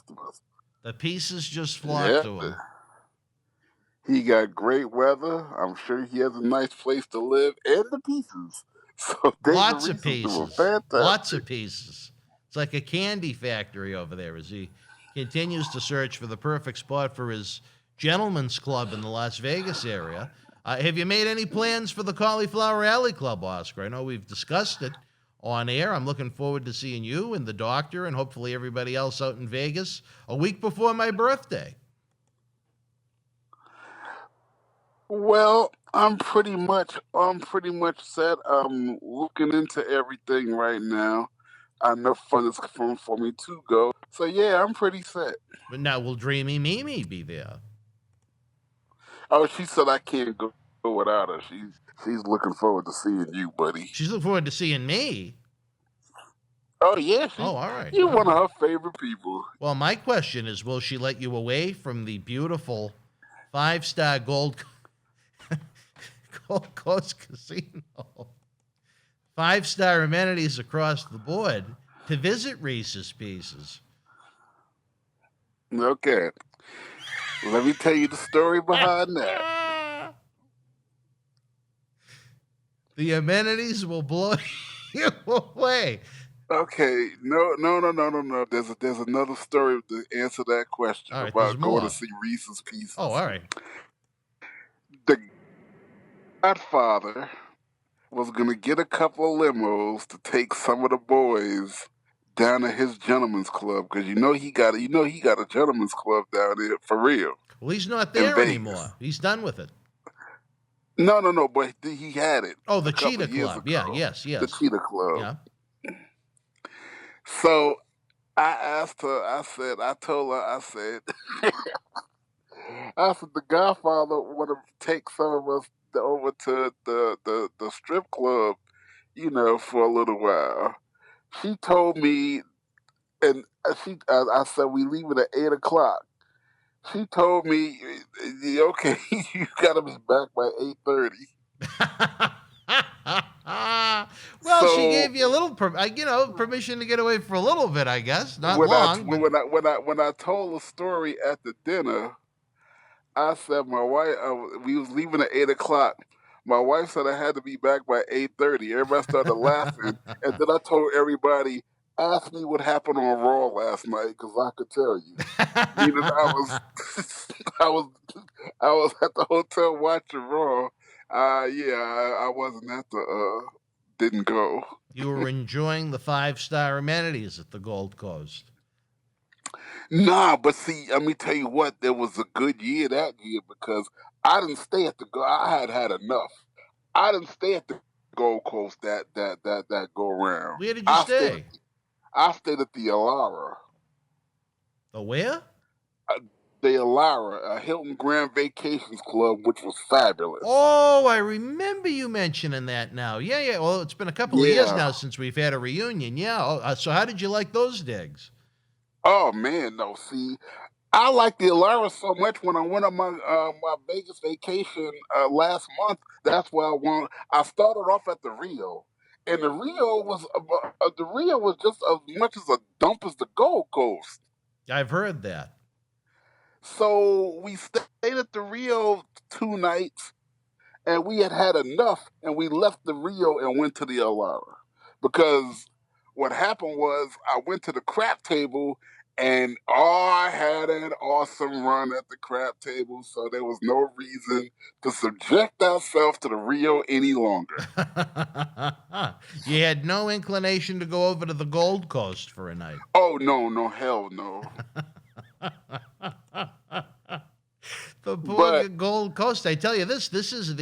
The pieces just flock to him. He got great weather. I'm sure he has a nice place to live, and the pieces. So Lots of pieces. Lots of pieces. It's like a candy factory over there as he continues to search for the perfect spot for his gentleman's club in the Las Vegas area. Have you made any plans for the Cauliflower Alley Club, Oscar? I know we've discussed it on air. I'm looking forward to seeing you and the doctor and hopefully everybody else out in Vegas a week before my birthday. Well, I'm pretty much set. I'm looking into everything right now. I know fun is for me to go. So yeah, I'm pretty set. But now will Dreamy Mimi be there? Oh, she said I can't go without her. She's looking forward to seeing you, buddy. She's looking forward to seeing me. Oh yeah, all right. You're one of her favorite people. Well, my question is, will she let you away from the beautiful 5-star Gold Coast Casino? 5-star amenities across the board. to visit Reese's Pieces. Okay. Let me tell you the story behind that. The amenities will blow you away. Okay, no. There's another story to answer that question All right, there's about going more. to see Reese's Pieces. Oh, all right. The Godfather was gonna get a couple of limos to take some of the boys down to his gentleman's club because he got a gentleman's club down there for real. Well, he's not In there Vegas. anymore. He's done with it. No, but he had it. Oh, the a couple Cheetah years Club. ago. Yeah, yes. The Cheetah Club. Yeah. So I asked her. I told her. I said, the Godfather want to take some of us over to the strip club, for a little while. She told me, and I said we leaving at 8:00. She told me, okay, you got to be back by 8:30. Well, So she gave you a little, permission to get away for a little bit, I guess. Not when long. when I told the story at the dinner, I said my wife we was leaving at 8:00. My wife said I had to be back by 8:30. Everybody started laughing, and then I told everybody, "Ask me what happened on Raw last night, because I could tell you." Meaning I was at the hotel watching Raw. I wasn't at the didn't go. You were enjoying the 5-star amenities at the Gold Coast. Nah, but see, let me tell you what, there was a good year that year because I didn't stay at I had enough. I didn't stay at the Gold Coast that go around. Where did you stay? I stayed at the Elara. The where? The Elara, a Hilton Grand Vacations Club, which was fabulous. Oh, I remember you mentioning that now. Yeah. Well, it's been a couple of years Yeah. now since we've had a reunion. Yeah. So how did you like those digs? Oh man, no. See, I liked the Elara so much when I went on my Vegas vacation last month. That's why I started off at the Rio, and the Rio was just as much as a dump as the Gold Coast. I've heard that. So we stayed at the Rio 2 nights, and we had enough, and we left the Rio and went to the Elara because what happened was I went to the crap table. And I had an awesome run at the crap table, so there was no reason to subject ourselves to the Rio any longer. You had no inclination to go over to the Gold Coast for a night. Oh, no, hell no. The poor But- Gold Coast. I tell you this is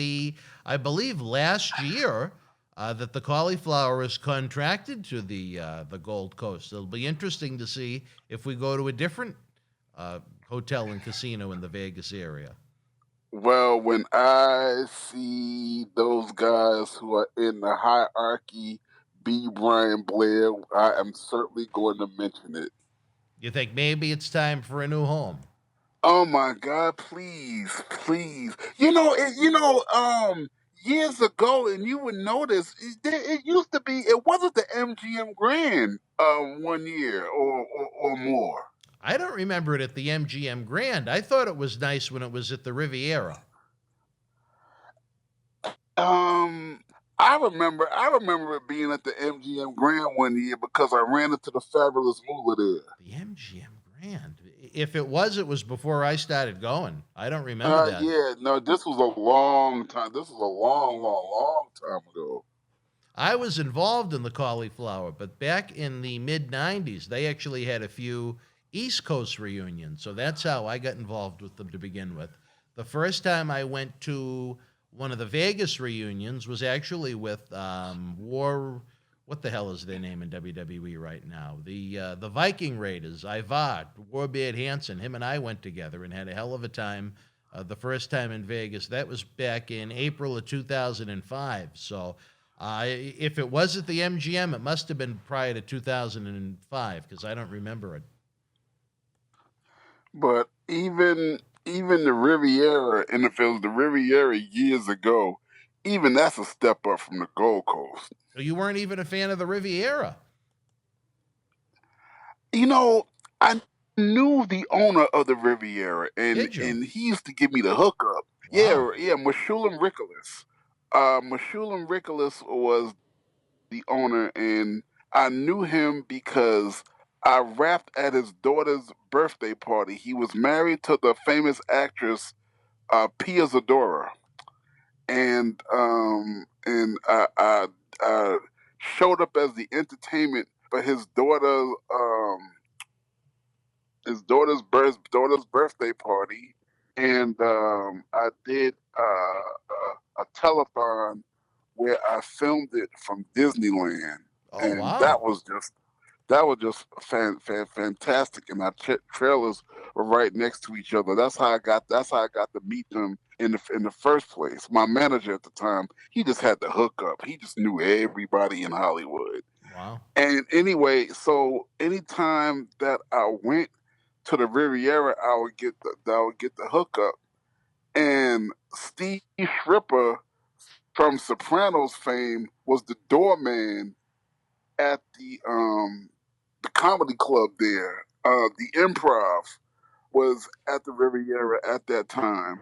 I believe last year that the Cauliflower is contracted to the Gold Coast. It'll be interesting to see if we go to a different hotel and casino in the Vegas area. Well, when I see those guys who are in the hierarchy be Brian Blair, I am certainly going to mention it. You think maybe it's time for a new home? Oh my God! Please. Years ago, and you would notice it used to be. It wasn't the MGM Grand 1 year or more. I don't remember it at the MGM Grand. I thought it was nice when it was at the Riviera. I remember it being at the MGM Grand 1 year because I ran into the Fabulous Moolah there. The MGM Grand. If it was before I started going. I don't remember that. Yeah, no, this was a long time. This was a long time ago. I was involved in the Cauliflower, but back in the mid-'90s, they actually had a few East Coast reunions. So that's how I got involved with them to begin with. The first time I went to one of the Vegas reunions was actually with what the hell is their name in WWE right now? The Viking Raiders, Ivar, Warbeard Hansen. Him and I went together and had a hell of a time the first time in Vegas. That was back in April of 2005. So if it was at the MGM, it must have been prior to 2005 because I don't remember it. But even the Riviera, and if it was the Riviera years ago, even that's a step up from the Gold Coast. So you weren't even a fan of the Riviera? You know, I knew the owner of the Riviera, and Did you? and he used to give me the hookup. Wow. Yeah, Meshulam Rickolas. Meshulam Rickolas was the owner, and I knew him because I rapped at his daughter's birthday party. He was married to the famous actress Pia Zadora, and I showed up as the entertainment for his daughter's birthday party, and I did a telethon where I filmed it from Disneyland, Oh, and wow. that was just fantastic. And our trailers were right next to each other. That's how I got to meet them in the first place. My manager at the time, he just had the hookup. He just knew everybody in Hollywood. Wow. And anyway, so anytime that I went to the Riviera, I would get the hookup. And Steve Shripper from Sopranos fame was the doorman at the comedy club there. The Improv was at the Riviera at that time,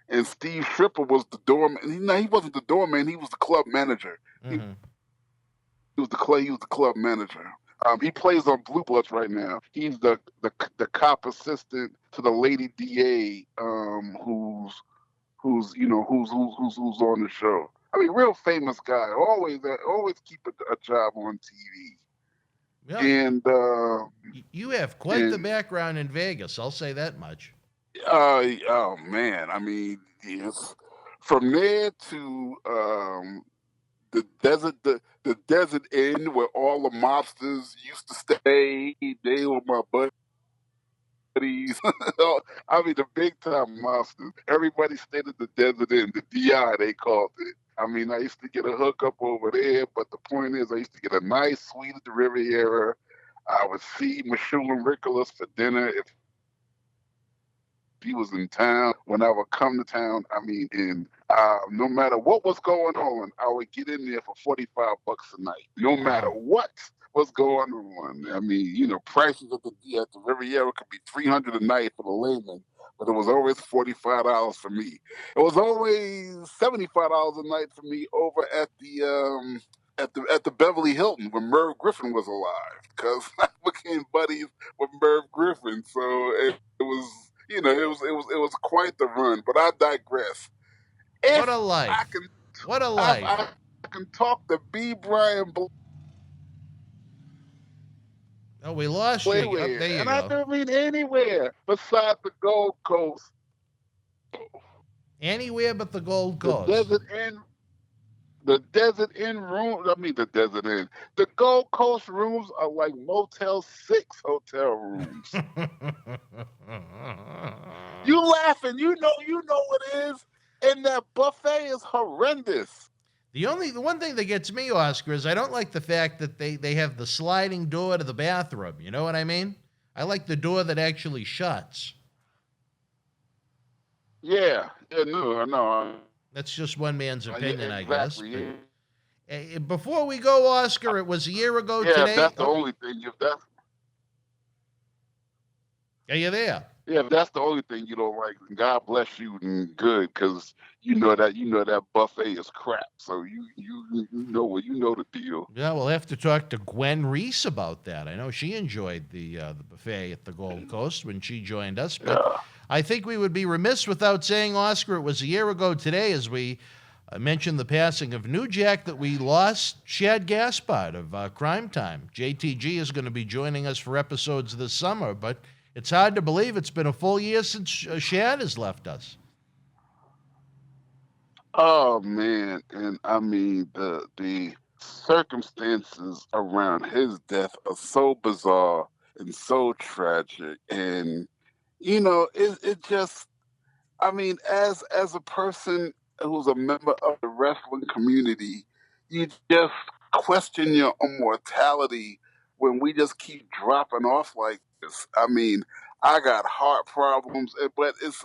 and Steve Shripper was the doorman. No, he wasn't the doorman. He was the club manager. He Hmm. he was the club manager. He plays on Blue Bloods right now. He's the cop assistant to the lady DA, who's on the show. I mean, real famous guy. Always keep a job on TV. Yeah, And you have quite the and background in Vegas. I'll say that much. oh man, I mean, yes. From there to the desert inn where all the mobsters used to stay. They were my buddies. I mean, the big time mobsters. Everybody stayed at the desert inn, the DI they called it. I mean, I used to get a hookup over there, but the point is, I used to get a nice suite at the Riviera. I would see Meshulam Rickolas for dinner if he was in town. When I would come to town, I mean, and no matter what was going on, I would get in there for $45 a night. No matter Wow. what was going on. I mean, prices at the Riviera could be 300 a night for the layman, but it was always $45 for me. It was always $75 a night for me over at the Beverly Hilton when Merv Griffin was alive, because I became buddies with Merv Griffin. So it was it was quite the run. But I digress. What a If I life. can What a life. I can talk to B. Brian Oh, we lost you. Oh, anywhere, there you and I go. don't mean anywhere besides the Gold Coast, Anywhere but the Gold the Coast. Desert Inn, the Desert Inn room. I mean the Desert Inn. The Gold Coast rooms are like Motel 6 hotel rooms. You laughing? You know what it is, and that buffet is horrendous. The one thing that gets me, Oscar, is I don't like the fact that they have the sliding door to the bathroom. You know what I mean? I like the door that actually shuts. Yeah, yeah, no, That's just one man's opinion, yeah, I guess. exactly. But Yeah, before we go, Oscar, it was a year ago yeah. If today. that's the Oh, only thing, if that's are you there? yeah, if that's the only thing you don't like, then God bless you and good, because you know that buffet is crap. So you know the deal. Yeah, we'll have to talk to Gwen Reese about that. I know she enjoyed the buffet at the Gold Coast when she joined us, but Yeah. I think we would be remiss without saying, Oscar, it was a year ago today as we mentioned the passing of New Jack that we lost Shad Gaspard of Crime Time. JTG is going to be joining us for episodes this summer, but it's hard to believe it's been a full year since Shad has left us. Oh man, and I mean the circumstances around his death are so bizarre and so tragic, and it just, I mean, as a person who's a member of the wrestling community, you just question your own mortality when we just keep dropping off like this. I mean, I got heart problems, but there's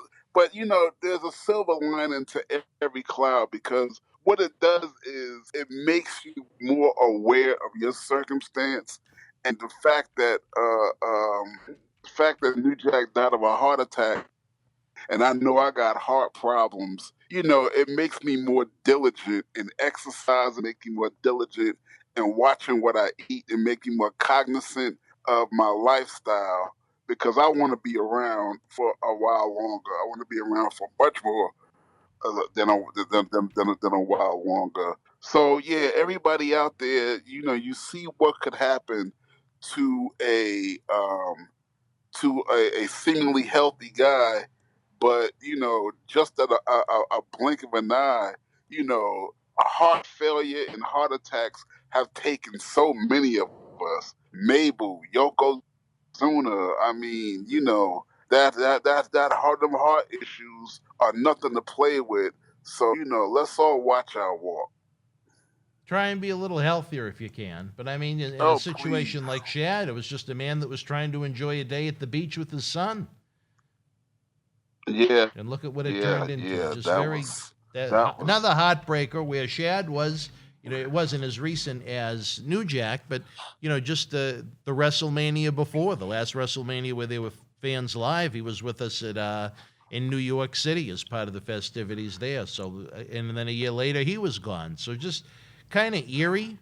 a silver lining to every cloud, because what it does is it makes you more aware of your circumstance, and the fact that New Jack died of a heart attack, and I know I got heart problems. It makes me more diligent in exercise, and making more diligent and watching what I eat, and making more cognizant of my lifestyle, because I want to be around for a while longer. I want to be around for much more than a while longer. So yeah, everybody out there, you see what could happen to a seemingly healthy guy, but just at a blink of an eye, a heart failure and heart attacks have taken so many of us. Mabel, Yokozuna. I mean, that heart issues are nothing to play with. So let's all watch our walk. Try and be a little healthier if you can. But I mean, in a Oh, situation please. like Shad, it was just a man that was trying to enjoy a day at the beach with his son. Yeah, And look at what it yeah, turned into. yeah. Just That very was that, that was. another heartbreaker where Shad was, it wasn't as recent as New Jack, but just the WrestleMania before, the last WrestleMania where there were fans live. He was with us at in New York City as part of the festivities there. So, and then a year later he was gone. So just kind of eerie,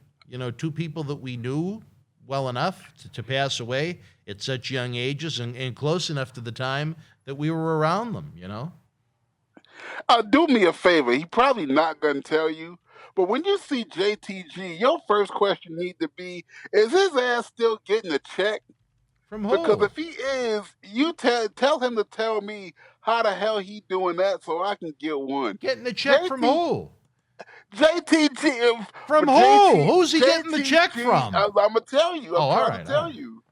two people that we knew well enough to pass away at such young ages and close enough to the time that we were around them. Do me a favor. He probably not gonna tell you, but when you see JTG, your first question need to be: is his ass still getting a check? From Because who? if he is, you tell him to tell me how the hell he doing that so I can get one. Getting a check from JT who? JTG From who? JT Who's he getting the check from? I'm gonna tell you. I'm Oh, all trying right, to all tell right. you.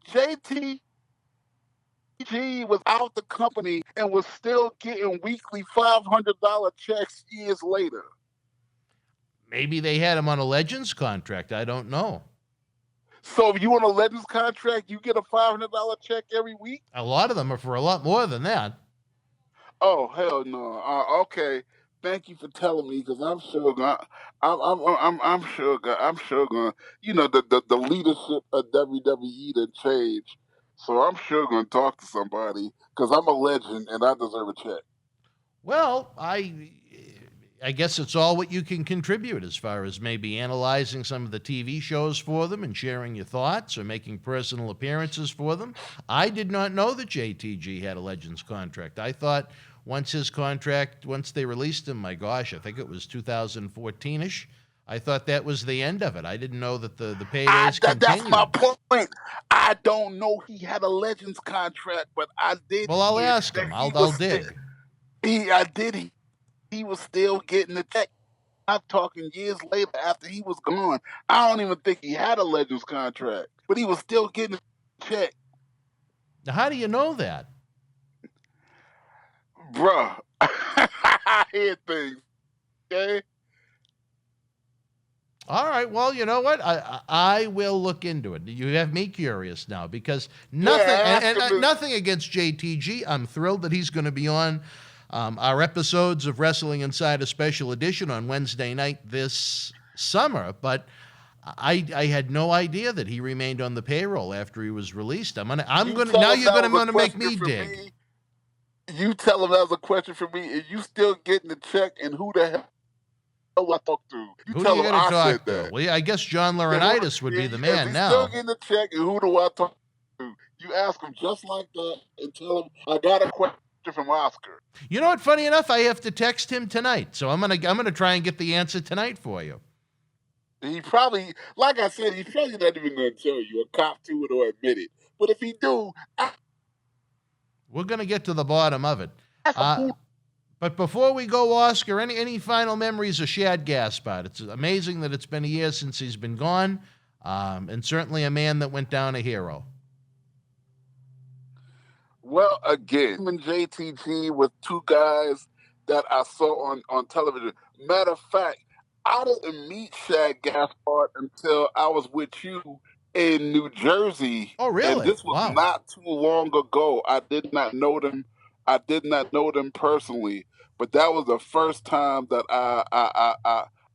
JTG was out the company and was still getting weekly $500 checks years later. Maybe they had him on a Legends contract. I don't know. So if you want a Legends contract, you get a $500 check every week. A lot of them are for a lot more than that. Oh hell no! Okay, thank you for telling me, because I'm sure gonna, I'm sure gonna, the leadership of WWE to change, so I'm sure gonna talk to somebody, because I'm a legend and I deserve a check. Well, I guess it's all what you can contribute as far as maybe analyzing some of the TV shows for them and sharing your thoughts or making personal appearances for them. I did not know that JTG had a Legends contract. I thought once they released him, my gosh, I think it was 2014-ish, I thought that was the end of it. I didn't know that the paydays That's continued. my point. I don't know he had a Legends contract, but I did. Well, I'll hear ask that him. he I'll was dig. I did. He was still getting the check. I'm talking years later after he was gone. I don't even think he had a Legends contract, but he was still getting a check. Now, how do you know that? Bruh, I hear things, okay? All right. Well, you know what? I will look into it. You have me curious now because nothing nothing against JTG. I'm thrilled that he's going to be on our episodes of Wrestling Insider Special Edition on Wednesday night this summer. But I had no idea that he remained on the payroll after he was released. You're gonna make me dig. You tell him that was a question for me. Is you still getting the check, and who the hell I talk to? Who tell are you him going to I said talk to? that. Well, I guess John Laurinaitis would be the man he's now. still getting the check, and who do I talk to? You ask him just like that and tell him I got a question from Oscar. You know what? Funny enough, I have to text him tonight, so I'm gonna try and get the answer tonight for you. He probably, like I said, he's probably not even going to tell you. A cop to it or admit it. But if he do, we're gonna get to the bottom of it. But before we go, Oscar, any final memories of Shad Gaspard? It's amazing that it's been a year since he's been gone, and certainly a man that went down a hero. Well, again, him and JTG were two guys that I saw on television. Matter of fact, I didn't meet Shad Gaspard until I was with you in New Jersey. Oh, really? And this was not too long ago. I did not know them. I did not know them personally, but that was the first time that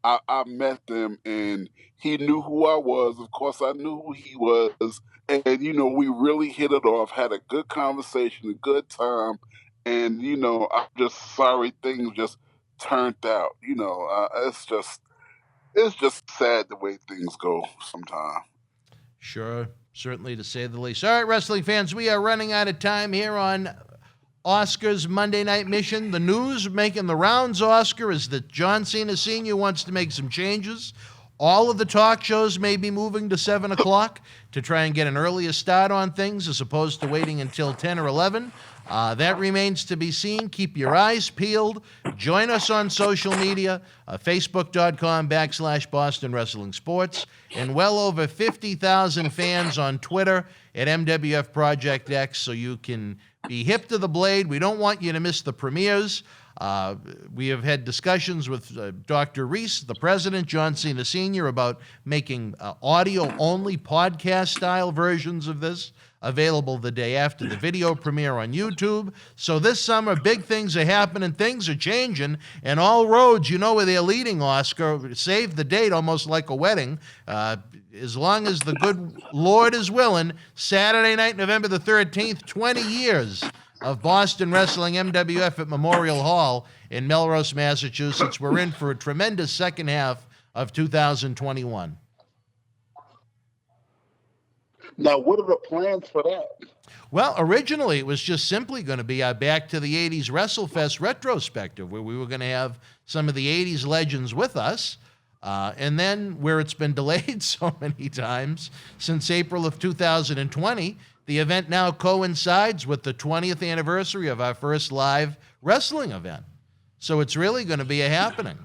I met them, and he knew who I was. Of course, I knew who he was. And, we really hit it off, had a good conversation, a good time. And, I'm just sorry things just turned out. It's just sad the way things go sometimes. Sure, certainly to say the least. All right, wrestling fans, we are running out of time here on Oscar's Monday Night Mission. The news making the rounds, Oscar, is that John Cena Sr. wants to make some changes. All of the talk shows may be moving to 7 o'clock to try and get an earlier start on things as opposed to waiting until 10 or 11. That remains to be seen. Keep your eyes peeled. Join us on social media, facebook.com/Boston Wrestling Sports, and well over 50,000 fans on Twitter at MWF Project X, so you can be hip to the blade. We don't want you to miss the premieres. We have had discussions with Dr. Reese, the president, John Cena Sr., about making audio-only podcast-style versions of this available the day after the video premiere on YouTube. So this summer, big things are happening, things are changing, and all roads, where they're leading, Oscar. Save the date, almost like a wedding. As long as the good Lord is willing, Saturday night, November the 13th, 20 years of Boston Wrestling MWF at Memorial Hall in Melrose, Massachusetts. We're in for a tremendous second half of 2021. Now, what are the plans for that? Well, originally it was just simply going to be our Back to the 80s WrestleFest retrospective, where we were going to have some of the 80s legends with us. And then, where it's been delayed so many times since April of 2020, the event now coincides with the 20th anniversary of our first live wrestling event. So it's really going to be a happening.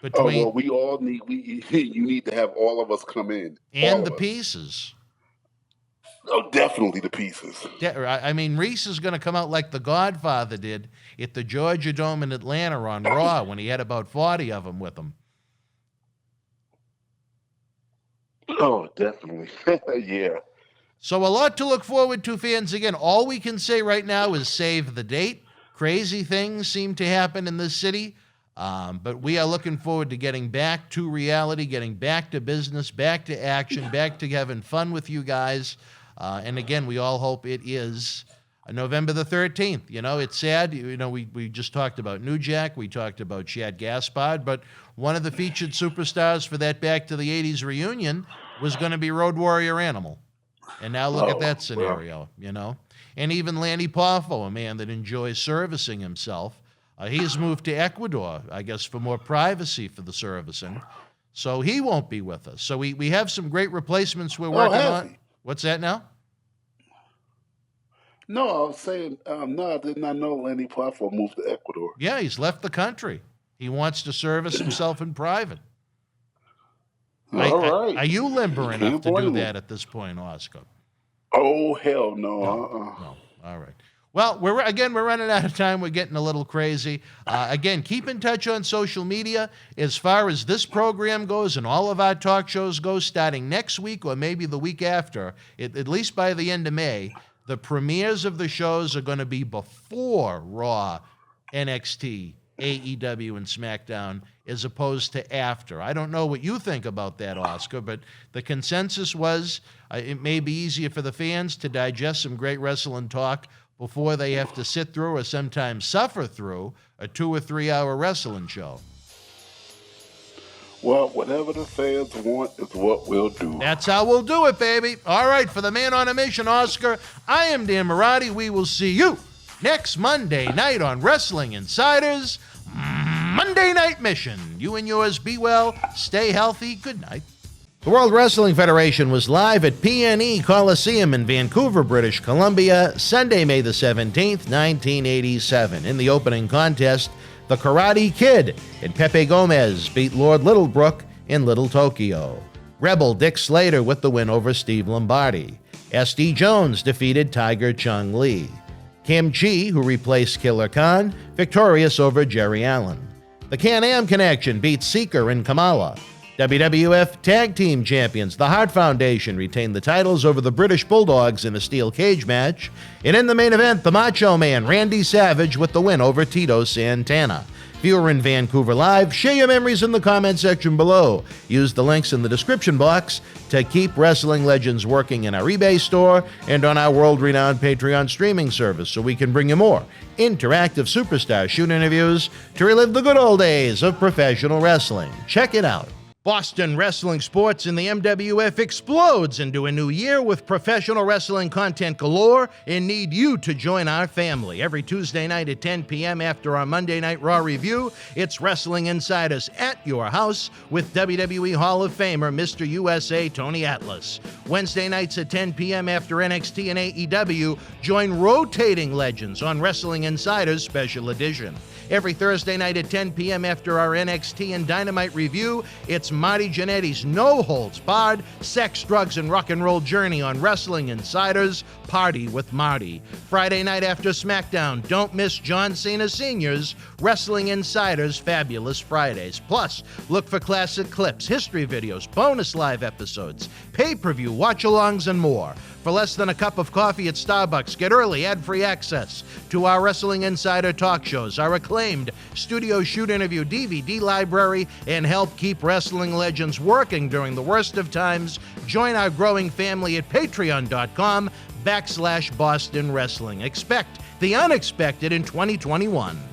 We all need, you need to have all of us come in. And the pieces. Oh, definitely the pieces. I mean, Reese is going to come out like the Godfather did at the Georgia Dome in Atlanta on Raw when he had about 40 of them with him. Oh, definitely. Yeah. So a lot to look forward to, fans. Again, all we can say right now is save the date. Crazy things seem to happen in this city, but we are looking forward to getting back to reality, getting back to business, back to action, back to having fun with you guys. And again, we all hope it is November the 13th. It's sad. We just talked about New Jack. We talked about Shad Gaspard, but one of the featured superstars for that Back to the 80s reunion was going to be Road Warrior Animal. And now look at that scenario, And even Lanny Poffo, a man that enjoys servicing himself, he's moved to Ecuador, I guess, for more privacy for the servicing. So he won't be with us. So we have some great replacements we're working on. What's that now? No, I was saying, no, I did not know Lanny Poffo moved to Ecuador. Yeah, he's left the country. He wants to service himself in private. All right. Are you limber enough to do that at this point, Oscar? Oh, hell no. No. All right. Well, we're running out of time. We're getting a little crazy. Again, keep in touch on social media. As far as this program goes and all of our talk shows go, starting next week or maybe the week after, at least by the end of May, the premieres of the shows are going to be before Raw, NXT, AEW, and SmackDown, as opposed to after. I don't know what you think about that, Oscar, but the consensus was it may be easier for the fans to digest some great wrestling talk before they have to sit through or sometimes suffer through a 2 or 3 hour wrestling show. Well, whatever the fans want is what we'll do. That's how we'll do it, baby. All right, for the man on a mission, Oscar, I am Dan Marati. We will see you next Monday night on Wrestling Insiders Monday Night Mission. You and yours be well, stay healthy, good night. The World Wrestling Federation was live at PNE Coliseum in Vancouver, British Columbia, Sunday, May the 17th, 1987. In the opening contest, the Karate Kid and Pepe Gomez beat Lord Littlebrook in Little Tokyo. Rebel Dick Slater with the win over Steve Lombardi. S.D. Jones defeated Tiger Chung Lee. Kim Chi, who replaced Killer Khan, victorious over Jerry Allen. The Can-Am Connection beat Seeker and Kamala. WWF Tag Team Champions, the Hart Foundation, retained the titles over the British Bulldogs in a steel cage match. And in the main event, the Macho Man, Randy Savage, with the win over Tito Santana. If you are in Vancouver Live, share your memories in the comment section below. Use the links in the description box to keep Wrestling Legends working in our eBay store and on our world-renowned Patreon streaming service so we can bring you more interactive superstar shoot interviews to relive the good old days of professional wrestling. Check it out. Boston wrestling sports in the MWF explodes into a new year with professional wrestling content galore and need you to join our family. Every Tuesday night at 10 p.m. after our Monday Night Raw review, it's Wrestling Insiders at your house with WWE Hall of Famer Mr. USA Tony Atlas. Wednesday nights at 10 p.m. after NXT and AEW, join rotating legends on Wrestling Insiders Special Edition. Every Thursday night at 10 p.m. after our NXT and Dynamite review, it's Marty Jannetty's No Holds Barred Sex, Drugs, and Rock and Roll journey on Wrestling Insiders Party with Marty. Friday night after SmackDown, don't miss John Cena Sr.'s Wrestling Insiders Fabulous Fridays. Plus, look for classic clips, history videos, bonus live episodes, pay-per-view watch-alongs, and more. For less than a cup of coffee at Starbucks, get early ad-free access to our Wrestling Insider talk shows, our acclaimed studio shoot interview DVD library, and help keep wrestling legends working during the worst of times. Join our growing family at patreon.com/Boston Wrestling. Expect the unexpected in 2021.